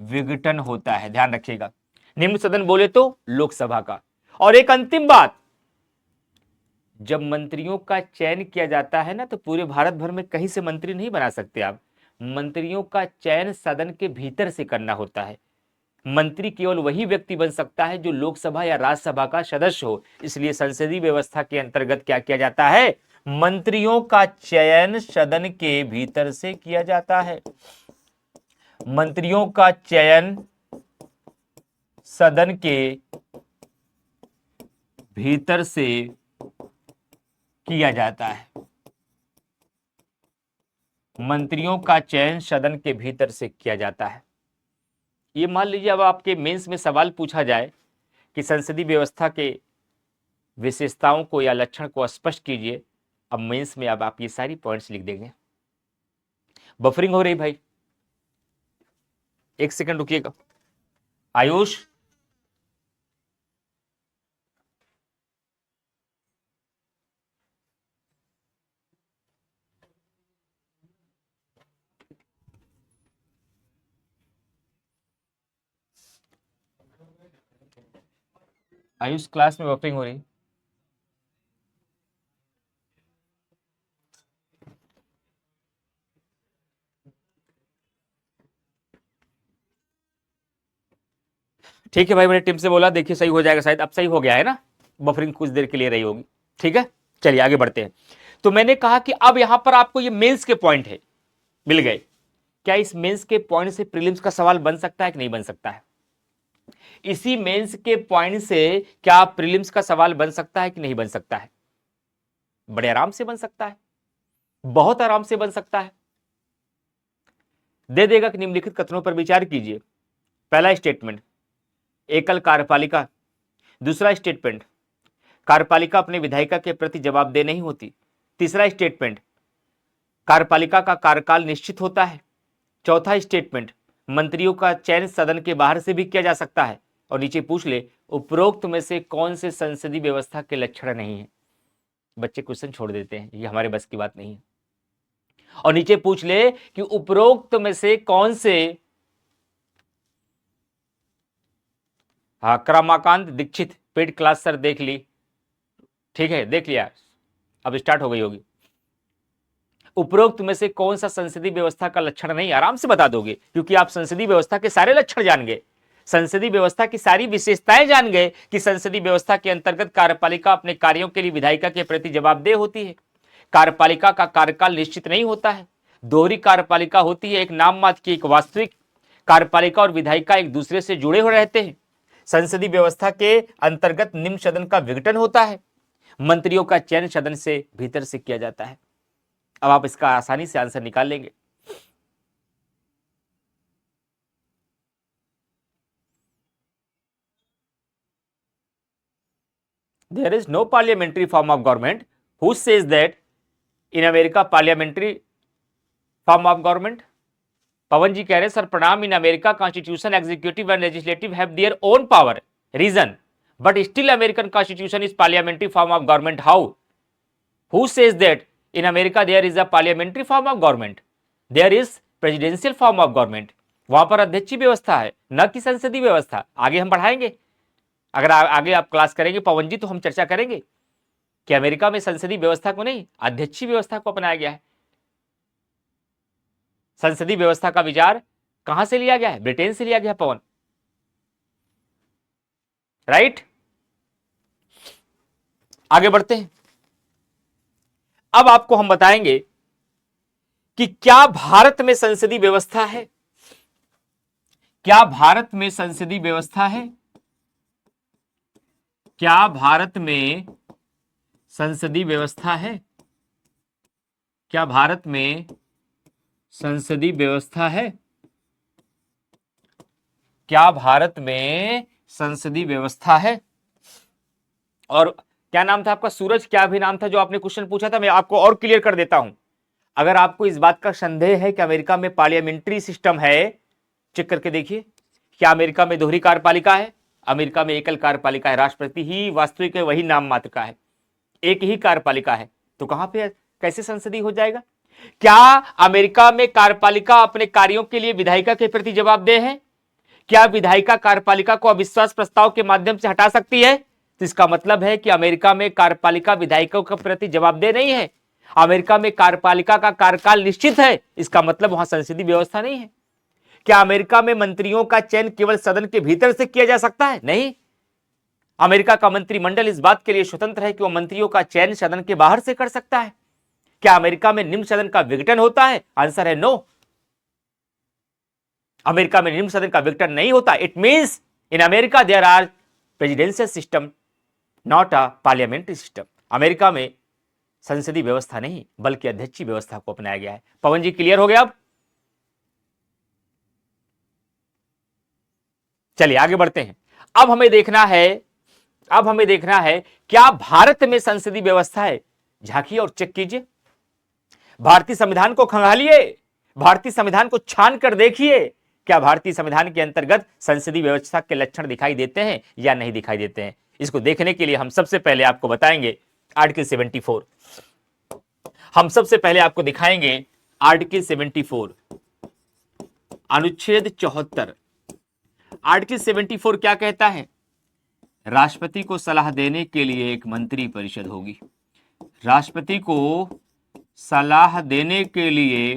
विघटन होता है, ध्यान रखिएगा। निम्न सदन बोले तो लोकसभा का। और एक अंतिम बात, जब मंत्रियों का चयन किया जाता है ना, तो पूरे भारत भर में कहीं से मंत्री नहीं बना सकते आप। मंत्रियों का चयन सदन के भीतर से करना होता है। मंत्री केवल वही व्यक्ति बन सकता है जो लोकसभा या राज्यसभा का सदस्य हो। इसलिए संसदीय व्यवस्था के अंतर्गत क्या किया जाता है? मंत्रियों का चयन सदन के भीतर से किया जाता है। मंत्रियों का चयन सदन के भीतर से किया जाता है। मंत्रियों का चयन सदन के भीतर से किया जाता है। ये मान लीजिए अब आपके मेंस में सवाल पूछा जाए कि संसदीय व्यवस्था के विशेषताओं को या लक्षण को स्पष्ट कीजिए। अब मेंस में अब आप ये सारी पॉइंट्स लिख देंगे। बफरिंग हो रही भाई, एक सेकंड रुकिएगा। आयुष, आयुष क्लास में बफरिंग हो रही। ठीक है भाई, मैंने टीम से बोला, देखिए सही हो जाएगा शायद। अब सही हो गया है ना? बफरिंग कुछ देर के लिए रही होगी। ठीक है, चलिए आगे बढ़ते हैं। तो मैंने कहा कि अब यहां पर आपको ये मेंस के पॉइंट है, मिल गए। क्या इस मेंस के पॉइंट से प्रीलिम्स का सवाल बन सकता है कि नहीं बन सकता है? इसी मेंस के पॉइंट से क्या प्रीलिम्स का सवाल बन सकता है कि नहीं बन सकता है? बड़े आराम से बन सकता है, बहुत आराम से बन सकता है। दे देगा कि निम्नलिखित कथनों पर विचार कीजिए। पहला स्टेटमेंट, एकल कार्यपालिका। दूसरा स्टेटमेंट, कार्यपालिका अपने विधायिका के प्रति जवाबदेह नहीं होती। तीसरा स्टेटमेंट, कार्यपालिका का कार्यकाल निश्चित होता है। चौथा स्टेटमेंट, मंत्रियों का चयन सदन के बाहर से भी किया जा सकता है। और नीचे पूछ ले, उपरोक्त में से कौन से संसदीय व्यवस्था के लक्षण नहीं है? बच्चे क्वेश्चन छोड़ देते हैं, ये हमारे बस की बात नहीं है। और नीचे पूछ ले कि उपरोक्त में से कौन से, हाँ, क्रमाकांत दीक्षित पेड क्लास सर देख ली, ठीक है, देख लिया, अब स्टार्ट हो गई होगी। उपरोक्त में से कौन सा संसदीय व्यवस्था का लक्षण नहीं? आराम से बता दोगे, क्योंकि आप संसदीय व्यवस्था के सारे लक्षण जान गए, संसदीय व्यवस्था की सारी विशेषताएं जान गए कि संसदीय व्यवस्था के अंतर्गत कार्यपालिका अपने कार्यों के लिए विधायिका के प्रति जवाबदेह होती है। कार्यपालिका का कार्यकाल निश्चित नहीं होता है। दोहरी कार्यपालिका होती है, एक नाम मात्र की एक वास्तविक। कार्यपालिका और विधायिका एक दूसरे से जुड़े हुए रहते हैं। संसदीय व्यवस्था के अंतर्गत निम्न सदन का विघटन होता है। मंत्रियों का चयन सदन से भीतर से किया जाता है। अब आप इसका आसानी से आंसर निकाल लेंगे। There is no parliamentary form of government who says that in America parliamentary form of government? Pavan ji कह रहे हैं सर प्रणाम, in America constitution executive and legislative have their own power, reason, but still American constitution is parliamentary form of government. How? Who says that in America there is a parliamentary form of government? There is presidential form of government. वहां पर अध्यक्षीय व्यवस्था है, न कि संसदीय व्यवस्था. आगे हम बढ़ाएंगे, अगर आगे आप क्लास करेंगे पवन जी तो हम चर्चा करेंगे कि अमेरिका में संसदीय व्यवस्था को नहीं, अध्यक्षीय व्यवस्था को अपनाया गया है. संसदीय व्यवस्था का विचार कहां से लिया गया है? ब्रिटेन से लिया गया है पवन, राइट? आगे बढ़ते हैं. अब आपको हम बताएंगे कि क्या भारत में संसदीय व्यवस्था है, क्या भारत में संसदीय व्यवस्था है, क्या भारत में संसदीय व्यवस्था है, क्या भारत में संसदीय व्यवस्था है, क्या भारत में संसदीय व्यवस्था है. और क्या नाम था आपका? सूरज, क्या भी नाम था जो आपने क्वेश्चन पूछा था? मैं आपको और क्लियर कर देता हूं. अगर आपको इस बात का संदेह है कि अमेरिका में पार्लियामेंट्री सिस्टम है, चेक करके देखिए. क्या अमेरिका में दोहरी कार्यपालिका है? अमेरिका में एकल कार्यपालिका है. राष्ट्रपति ही वास्तविक है, वही नाम मात्र का है, एक ही कार्यपालिका है. तो कहां पे कैसे संसदीय हो जाएगा? क्या अमेरिका में कार्यपालिका अपने कार्यों के लिए विधायिका के प्रति जवाबदेह है? क्या विधायिका कार्यपालिका को अविश्वास प्रस्ताव के माध्यम से हटा सकती है? तो इसका मतलब है कि अमेरिका में कार्यपालिका विधायिकों के प्रति जवाबदेह नहीं है. अमेरिका में कार्यपालिका का कार्यकाल निश्चित है, इसका मतलब वहां संसदीय व्यवस्था नहीं है. क्या अमेरिका में मंत्रियों का चयन केवल सदन के भीतर से किया जा सकता है? नहीं. अमेरिका का मंत्रिमंडल इस बात के लिए स्वतंत्र है कि वह मंत्रियों का चयन सदन के बाहर से कर सकता है. क्या अमेरिका में निम्न सदन का विघटन होता है? आंसर है नो. अमेरिका में निम्न सदन का विघटन नहीं होता. It means in America there are presidential system, not a parliamentary system. America में संसदीय व्यवस्था नहीं बल्कि अध्यक्षीय व्यवस्था को अपनाया गया है. पवन जी क्लियर हो गया? अब चलिए आगे बढ़ते हैं. अब हमें देखना है क्या भारत में संसदीय व्यवस्था है. झांकिए और चेक कीजिए. भारतीय संविधान को खंगालिए, भारतीय संविधान को छान कर देखिए. क्या भारतीय संविधान के अंतर्गत संसदीय व्यवस्था के लक्षण दिखाई देते हैं या नहीं दिखाई देते हैं? इसको देखने के लिए हम सबसे पहले आपको बताएंगे आर्टिकल 74. हम सबसे पहले आपको दिखाएंगे आर्टिकल 74, अनुच्छेद 74. आर्टिकल 74 क्या कहता है? राष्ट्रपति को सलाह देने के लिए एक मंत्री परिषद होगी. राष्ट्रपति को सलाह देने के लिए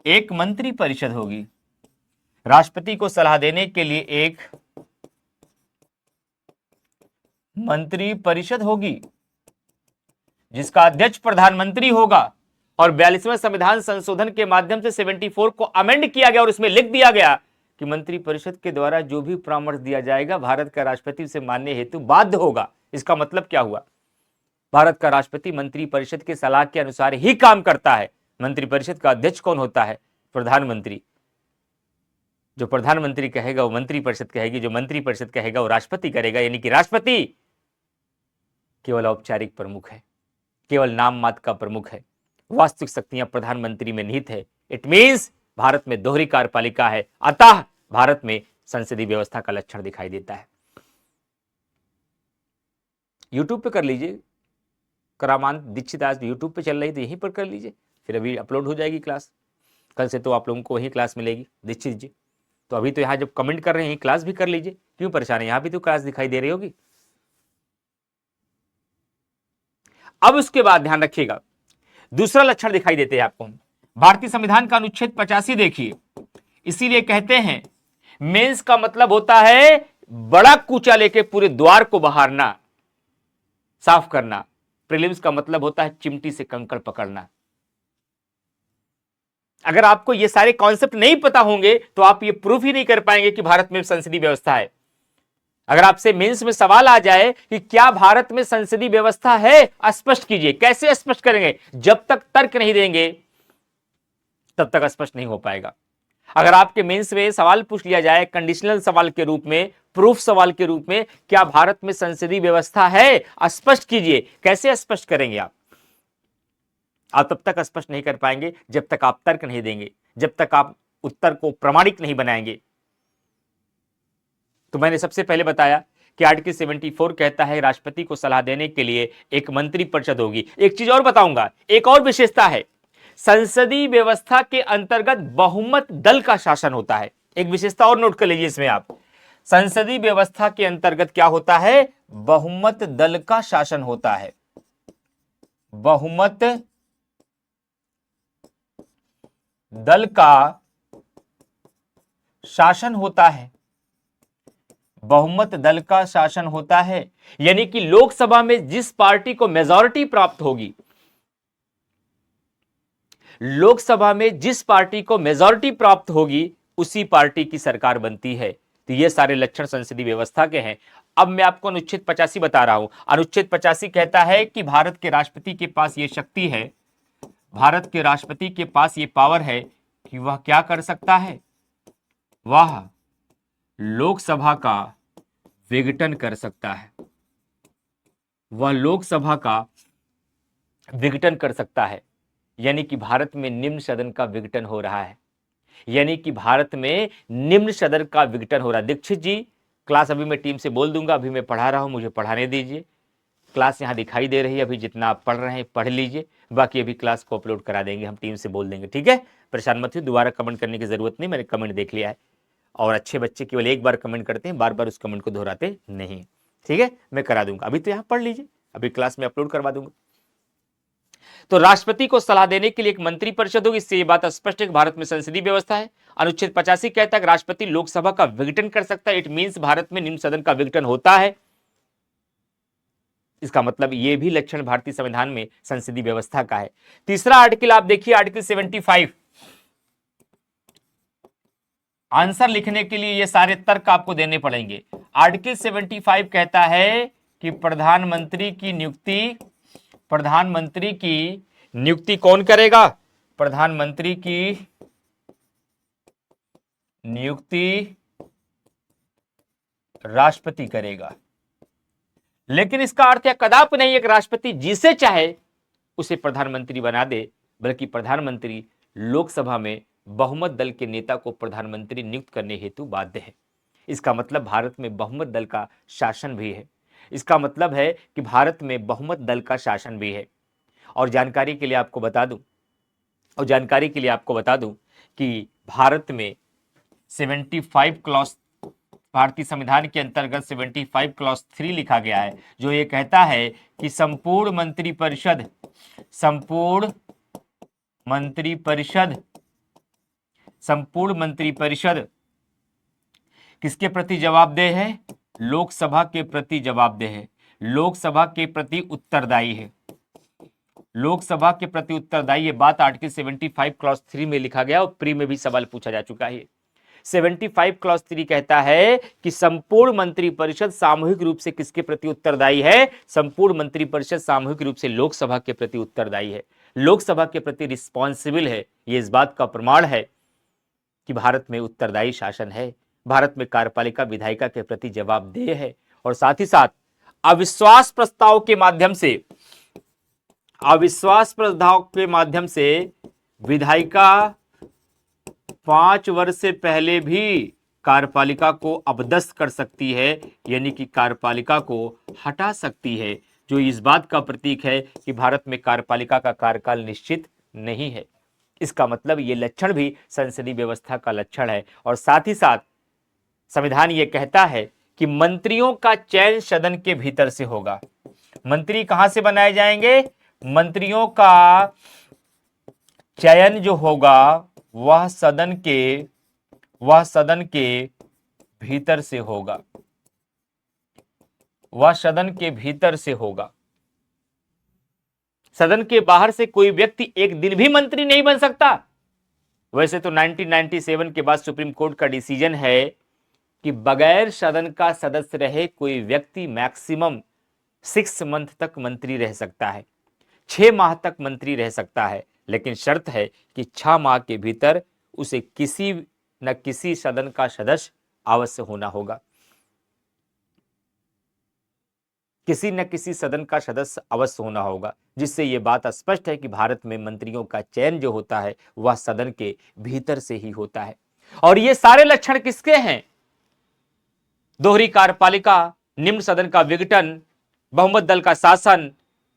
एक मंत्री परिषद होगी. राष्ट्रपति को सलाह देने के लिए एक मंत्री परिषद होगी जिसका अध्यक्ष प्रधानमंत्री होगा. और 42वें संविधान संशोधन के माध्यम से 74 को अमेंड किया गया और इसमें लिख दिया गया कि मंत्री परिषद के द्वारा जो भी परामर्श दिया जाएगा भारत का राष्ट्रपति उसे मानने हेतु बाध्य होगा. इसका मतलब क्या हुआ? भारत का राष्ट्रपति मंत्री परिषद के सलाह के अनुसार ही काम करता है. मंत्री परिषद का अध्यक्ष कौन होता है? प्रधानमंत्री. जो प्रधानमंत्री कहेगा वो मंत्री परिषद कहेगी, जो मंत्री परिषद कहेगा वो राष्ट्रपति करेगा. यानी कि राष्ट्रपति केवल औपचारिक प्रमुख है, केवल नाम मात्र का प्रमुख है. वास्तविक शक्तियां प्रधानमंत्री में निहित है. इट मींस भारत में दोहरी कार्यपालिका है, अतः भारत में संसदीय व्यवस्था का लक्षण दिखाई देता है. यूट्यूब पे कर लीजिए, करामांत दीक्षित आज यूट्यूब पे चल रही तो यहीं पर कर लीजिए, फिर अभी अपलोड हो जाएगी क्लास. कल से तो आप लोगों को वही क्लास मिलेगी दीक्षित जी. तो अभी तो यहाँ जब कमेंट कर रहे हैं क्लास भी कर लीजिए, क्यों परेशान है? यहाँ भी तो क्लास दिखाई दे रही होगी. अब उसके बाद ध्यान रखिएगा, दूसरा लक्षण दिखाई देते हैं आपको. भारतीय संविधान का अनुच्छेद 85 देखिए. इसीलिए कहते हैं मेंस का मतलब होता है बड़ा कूचा लेके पूरे द्वार को बहारना, साफ करना. प्रीलिम्स का मतलब होता है चिमटी से कंकड़ पकड़ना. अगर आपको ये सारे कॉन्सेप्ट नहीं पता होंगे तो आप ये प्रूफ ही नहीं कर पाएंगे कि भारत में संसदीय व्यवस्था है. अगर आपसे मेंस में सवाल आ जाए कि क्या भारत में संसदीय व्यवस्था है, स्पष्ट कीजिए. कैसे स्पष्ट करेंगे? जब तक तर्क नहीं देंगे तब तक स्पष्ट नहीं हो पाएगा. अगर आपके मेंस में सवाल पूछ लिया जाए कंडीशनल सवाल के रूप में, प्रूफ सवाल के रूप में, क्या भारत में संसदीय व्यवस्था है, स्पष्ट कीजिए। कैसे स्पष्ट करेंगे आप तब तक स्पष्ट नहीं कर पाएंगे जब तक आप तर्क नहीं देंगे, जब तक आप उत्तर को प्रमाणिक नहीं बनाएंगे। तो मैंने सबसे पहले बताया कि आर्टिकल 74 कहता है राष्ट्रपति को सलाह देने के लिए एक मंत्री परिषद होगी। एक चीज और बताऊंगा, एक और विशेषता है, संसदीय व्यवस्था के अंतर्गत बहुमत दल का शासन होता है। एक विशेषता और नोट कर लीजिए इसमें आप, संसदीय व्यवस्था के अंतर्गत क्या होता है, बहुमत दल का शासन होता है। बहुमत दल का शासन होता है, बहुमत दल का शासन होता है। यानी कि लोकसभा में जिस पार्टी को मेजॉरिटी प्राप्त होगी, लोकसभा में जिस पार्टी को मेजॉरिटी प्राप्त होगी उसी पार्टी की सरकार बनती है। तो ये सारे लक्षण संसदीय व्यवस्था के हैं। अब मैं आपको अनुच्छेद 85 बता रहा हूं। अनुच्छेद 85 कहता है कि भारत के राष्ट्रपति के पास ये शक्ति है, भारत के राष्ट्रपति के पास ये पावर है कि वह क्या कर सकता है, वह लोकसभा का विघटन कर सकता है, वह लोकसभा का विघटन कर सकता है। यानी कि भारत में निम्न सदन का विघटन हो रहा है, यानी कि भारत में निम्न सदन का विघटन हो रहा है। दीक्षित जी, क्लास अभी मैं टीम से बोल दूंगा, अभी मैं पढ़ा रहा हूं, मुझे पढ़ाने दीजिए। क्लास यहां दिखाई दे रही है, अभी जितना आप पढ़ रहे हैं पढ़ लीजिए, बाकी अभी क्लास को अपलोड करा देंगे, हम टीम से बोल देंगे, ठीक है। परेशान मत हो, दोबारा कमेंट करने की जरूरत नहीं, मैंने कमेंट देख लिया है। और अच्छे बच्चे केवल एक बार कमेंट करते हैं, बार बार उस कमेंट को दोहराते नहीं, ठीक है। मैं करा दूंगा, अभी तो यहां पढ़ लीजिए, अभी क्लास में अपलोड करवा दूंगा। तो राष्ट्रपति को सलाह देने के लिए एक मंत्री परिषद होगी। इससे यह बात स्पष्ट है कि भारत में संसदीय व्यवस्था है। अनुच्छेद 85 कहता है कि राष्ट्रपति लोकसभा का विघटन कर सकता है। इट मींस भारत में निम्न सदन का विघटन होता है। इसका मतलब यह भी लक्षण भारतीय संविधान में संसदीय व्यवस्था का है। तीसरा आर्टिकल आप देखिए, आर्टिकल 75। आंसर लिखने के लिए ये सारे तर्क आपको देने पड़ेंगे। आर्टिकल 75 कहता है कि प्रधानमंत्री की नियुक्ति कौन करेगा, प्रधानमंत्री की नियुक्ति राष्ट्रपति करेगा। लेकिन इसका अर्थ यह कदापि नहीं है कि राष्ट्रपति जिसे चाहे उसे प्रधानमंत्री बना दे, बल्कि प्रधानमंत्री लोकसभा में बहुमत दल के नेता को प्रधानमंत्री नियुक्त करने हेतु बाध्य है। इसका मतलब भारत में बहुमत दल का शासन भी है। इसका मतलब है कि भारत में बहुमत दल का शासन भी है। और जानकारी के लिए आपको बता दूं कि भारत में 75 क्लॉज, भारतीय संविधान के अंतर्गत 75 क्लॉज 3 लिखा गया है, जो ये कहता है कि संपूर्ण मंत्री परिषद किसके प्रति जवाबदेह है, लोकसभा के प्रति जवाबदेह है, लोकसभा के प्रति उत्तरदायी है, लोकसभा के प्रति उत्तरदायी। ये बात आर्टिकल 75 क्लॉज 3 में लिखा गया और प्री में भी सवाल पूछा जा चुका है। 75 क्लॉज 3 कहता है कि संपूर्ण मंत्रिपरिषद सामूहिक रूप से किसके प्रति उत्तरदायी है, संपूर्ण मंत्रिपरिषद सामूहिक रूप से लोकसभा के प्रति उत्तरदायी है, लोकसभा के प्रति रिस्पॉन्सिबल है। ये इस बात का प्रमाण है कि भारत में उत्तरदायी शासन है, भारत में कार्यपालिका विधायिका के प्रति जवाबदेह है। और साथ ही साथ अविश्वास प्रस्ताव के माध्यम से विधायिका 5 वर्ष से पहले भी कार्यपालिका को अपदस्थ कर सकती है, यानी कि कार्यपालिका को हटा सकती है, जो इस बात का प्रतीक है कि भारत में कार्यपालिका का कार्यकाल निश्चित नहीं है। इसका मतलब ये लक्षण भी संसदीय व्यवस्था का लक्षण है। और साथ ही साथ संविधान ये कहता है कि मंत्रियों का चयन सदन के भीतर से होगा। मंत्री कहां से बनाए जाएंगे, मंत्रियों का चयन जो होगा वह सदन के भीतर से होगा, वह सदन के भीतर से होगा। सदन के बाहर से कोई व्यक्ति एक दिन भी मंत्री नहीं बन सकता। वैसे तो 1997 के बाद सुप्रीम कोर्ट का डिसीजन है कि बगैर सदन का सदस्य रहे कोई व्यक्ति मैक्सिमम 6 मंथ तक मंत्री रह सकता है, 6 माह तक मंत्री रह सकता है, लेकिन शर्त है कि 6 माह के भीतर उसे किसी न किसी सदन का सदस्य अवश्य होना होगा। किसी न किसी सदन का सदस्य अवश्य होना होगा, जिससे यह बात स्पष्ट है कि भारत में मंत्रियों का चयन जो होता है वह सदन के भीतर से ही होता है। और ये सारे लक्षण किसके हैं? दोहरी कार्यपालिका, निम्न सदन का विघटन, बहुमत दल का शासन,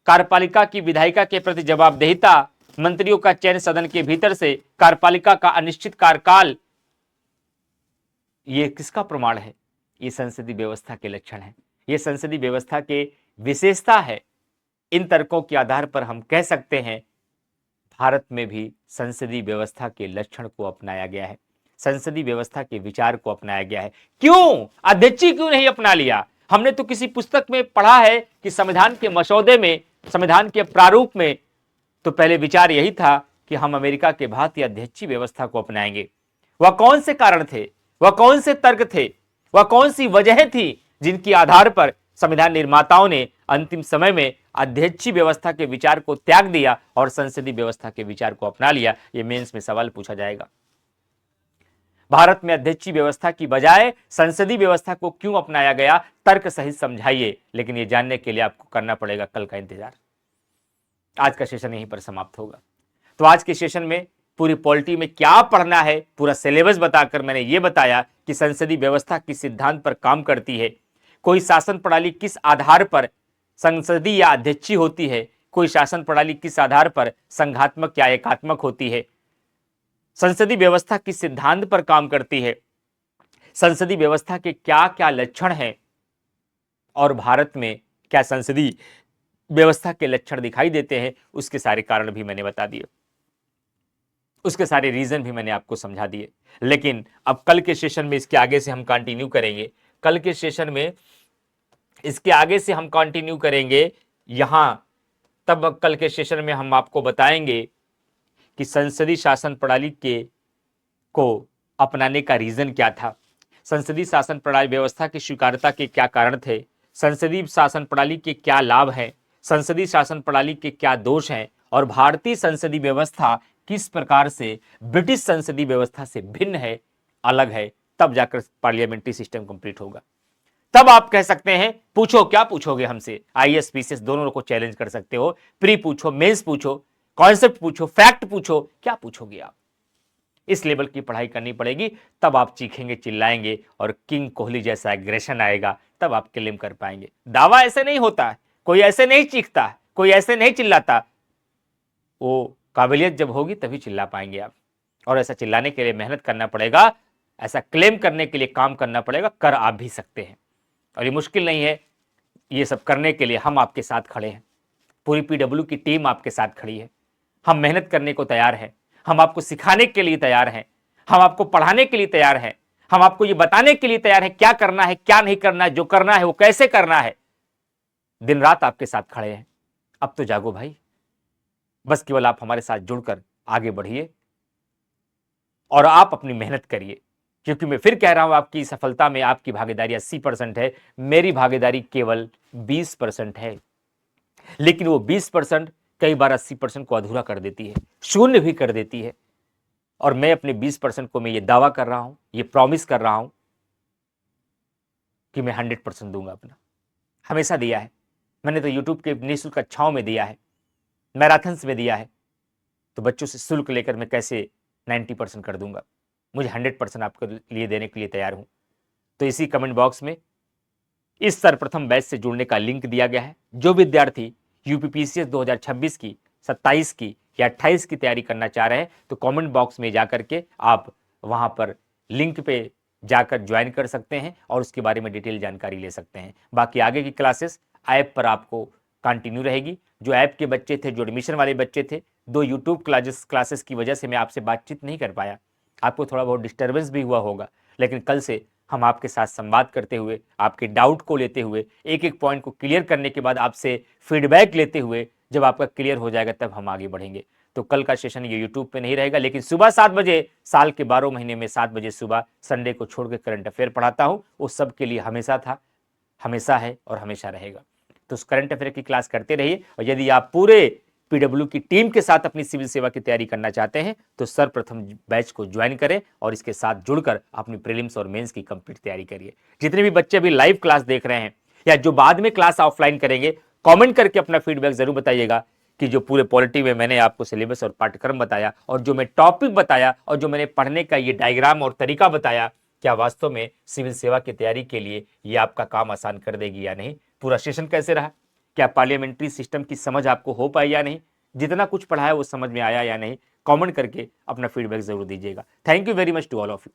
कार्यपालिका की विधायिका के प्रति जवाबदेहिता, मंत्रियों का चयन सदन के भीतर से, कार्यपालिका का अनिश्चित कार्यकाल, ये किसका प्रमाण है? ये संसदीय व्यवस्था के लक्षण है, ये संसदीय व्यवस्था के विशेषता है। इन तर्कों के आधार पर हम कह सकते हैं भारत में भी संसदीय व्यवस्था के लक्षण को अपनाया गया है, संसदीय व्यवस्था के विचार को अपनाया गया है। क्यों अध्यक्षी क्यों नहीं अपना लिया? हमने तो किसी पुस्तक में पढ़ा है कि संविधान के मसौदे में, संविधान के प्रारूप में तो पहले विचार यही था कि हम अमेरिका के भांति अध्यक्षीय व्यवस्था को अपनाएंगे। वह कौन से कारण थे, वह कौन से तर्क थे, वह कौन सी वजह थी जिनके आधार पर संविधान निर्माताओं ने अंतिम समय में अध्यक्षीय व्यवस्था के विचार को त्याग दिया और संसदीय व्यवस्था के विचार को अपना लिया? यह मेंस में सवाल पूछा जाएगा। भारत में अध्यक्षीय व्यवस्था की बजाय संसदीय व्यवस्था को क्यों अपनाया गया? तर्क सहित समझाइए, लेकिन यह जानने के लिए आपको करना पड़ेगा कल का इंतजार। आज का सेशन यहीं पर समाप्त होगा। तो आज के सेशन में पूरी पॉलिटी में क्या पढ़ना है, पूरा सिलेबस बताकर मैंने ये बताया कि संसदीय व्यवस्था किस सिद्धांत पर काम करती है, कोई शासन प्रणाली किस आधार पर संसदीय या अध्यक्षीय होती है, कोई शासन प्रणाली किस आधार पर संघात्मक या एकात्मक होती है, संसदीय व्यवस्था किस सिद्धांत पर काम करती है, संसदीय व्यवस्था के क्या क्या लक्षण हैं और भारत में क्या संसदीय व्यवस्था के लक्षण दिखाई देते हैं, उसके सारे कारण भी मैंने बता दिए, उसके सारे रीजन भी मैंने आपको समझा दिए। लेकिन अब कल के सेशन में इसके आगे से हम कंटिन्यू करेंगे, कल के सेशन में इसके आगे से हम कंटिन्यू करेंगे यहां। तब कल के सेशन में हम आपको बताएंगे कि संसदीय शासन प्रणाली के को अपनाने का रीजन क्या था, संसदीय शासन प्रणाली व्यवस्था की स्वीकार्यता के क्या कारण थे, संसदीय शासन प्रणाली के क्या लाभ हैं, संसदीय शासन प्रणाली के क्या दोष हैं और भारतीय संसदीय व्यवस्था किस प्रकार से ब्रिटिश संसदीय व्यवस्था से भिन्न है, अलग है। तब जाकर पार्लियामेंट्री सिस्टम कंप्लीट होगा। तब आप कह सकते हैं पूछो, क्या पूछोगे हमसे? आईएएस पीसीएस दोनों को चैलेंज कर सकते हो, प्री पूछो, मेंस पूछो, कॉन्सेप्ट पूछो, फैक्ट पूछो, क्या पूछोगे आप? इस लेवल की पढ़ाई करनी पड़ेगी, तब आप चीखेंगे, चिल्लाएंगे और किंग कोहली जैसा एग्रेशन आएगा, तब आप क्लेम कर पाएंगे। दावा ऐसे नहीं होता, कोई ऐसे नहीं चीखता, कोई ऐसे नहीं चिल्लाता। वो काबिलियत जब होगी तभी चिल्ला पाएंगे आप, और ऐसा चिल्लाने के लिए मेहनत करना पड़ेगा, ऐसा क्लेम करने के लिए काम करना पड़ेगा। कर आप भी सकते हैं और ये मुश्किल नहीं है। ये सब करने के लिए हम आपके साथ खड़े हैं, पूरी पीडब्ल्यू की टीम आपके साथ खड़ी है। हम मेहनत करने को तैयार हैं, हम आपको सिखाने के लिए तैयार हैं, हम आपको पढ़ाने के लिए तैयार हैं, हम आपको ये बताने के लिए तैयार हैं क्या करना है, क्या नहीं करना है, जो करना है वो कैसे करना है। दिन रात आपके साथ खड़े हैं। अब तो जागो भाई, बस केवल आप हमारे साथ जुड़कर आगे बढ़िए और आप अपनी मेहनत करिए, क्योंकि मैं फिर कह रहा हूं आपकी सफलता में आपकी भागीदारी 80% है, मेरी भागीदारी केवल 20% है। लेकिन वो 20% कई बार 80% को अधूरा कर देती है, शून्य भी कर देती है। और मैं अपने 20% को मैं ये दावा कर रहा हूं, ये प्रॉमिस कर रहा हूं कि मैं 100% दूंगा अपना। हमेशा दिया है मैंने, तो यूट्यूब के निःशुल्क कक्षाओं में दिया है, मैराथन्स में दिया है, तो बच्चों से शुल्क लेकर मैं कैसे 90% कर दूंगा? मुझे 100% आपके लिए देने के लिए तैयार हूं। तो इसी कमेंट बॉक्स में इस सर्वप्रथम बैच से जुड़ने का लिंक दिया गया है। जो विद्यार्थी यूपीपीसीएस 2026 की, 27 की या 28 की तैयारी करना चाह रहे हैं, तो कमेंट बॉक्स में जाकर के आप वहां पर लिंक पे जाकर ज्वाइन कर सकते हैं और उसके बारे में डिटेल जानकारी ले सकते हैं। बाकी आगे की क्लासेस ऐप पर आपको कंटिन्यू रहेगी। जो ऐप के बच्चे थे, जो एडमिशन वाले बच्चे थे, 2 यूट्यूब क्लासेस की वजह से मैं आपसे बातचीत नहीं कर पाया, आपको थोड़ा बहुत डिस्टर्बेंस भी हुआ होगा, लेकिन कल से हम आपके साथ संवाद करते हुए, आपके डाउट को लेते हुए, एक एक पॉइंट को क्लियर करने के बाद आपसे फीडबैक लेते हुए जब आपका क्लियर हो जाएगा तब हम आगे बढ़ेंगे। तो कल का सेशन ये यूट्यूब पे नहीं रहेगा, लेकिन सुबह 7 बजे, साल के 12 महीने में 7 बजे सुबह, संडे को छोड़ के करंट अफेयर पढ़ाता हूँ। वो सब के लिए हमेशा था, हमेशा है और हमेशा रहेगा। तो उस करंट अफेयर की क्लास करते रहिए। और यदि आप पूरे पीडब्ल्यू की टीम के साथ अपनी सिविल सेवा की तैयारी करना चाहते हैं तो सर्वप्रथम बैच को ज्वाइन करें और इसके साथ जुड़कर अपनी प्रीलिम्स और मेंस की कंप्लीट तैयारी करिए। जितने भी बच्चे अभी लाइव क्लास देख रहे हैं या जो बाद में क्लास ऑफलाइन करेंगे, कमेंट करके अपना फीडबैक जरूर बताइएगा कि जो पूरे पॉलिटी में मैंने आपको सिलेबस और पाठ्यक्रम बताया और जो मैं टॉपिक बताया और जो मैंने पढ़ने का ये डायग्राम और तरीका बताया, क्या वास्तव में सिविल सेवा की तैयारी के लिए ये आपका काम आसान कर देगी या नहीं। पूरा सेशन कैसे रहा, क्या पार्लियामेंट्री सिस्टम की समझ आपको हो पाई या नहीं, जितना कुछ पढ़ा है वो समझ में आया या नहीं, कमेंट करके अपना फीडबैक जरूर दीजिएगा। Thank you very much to all of you.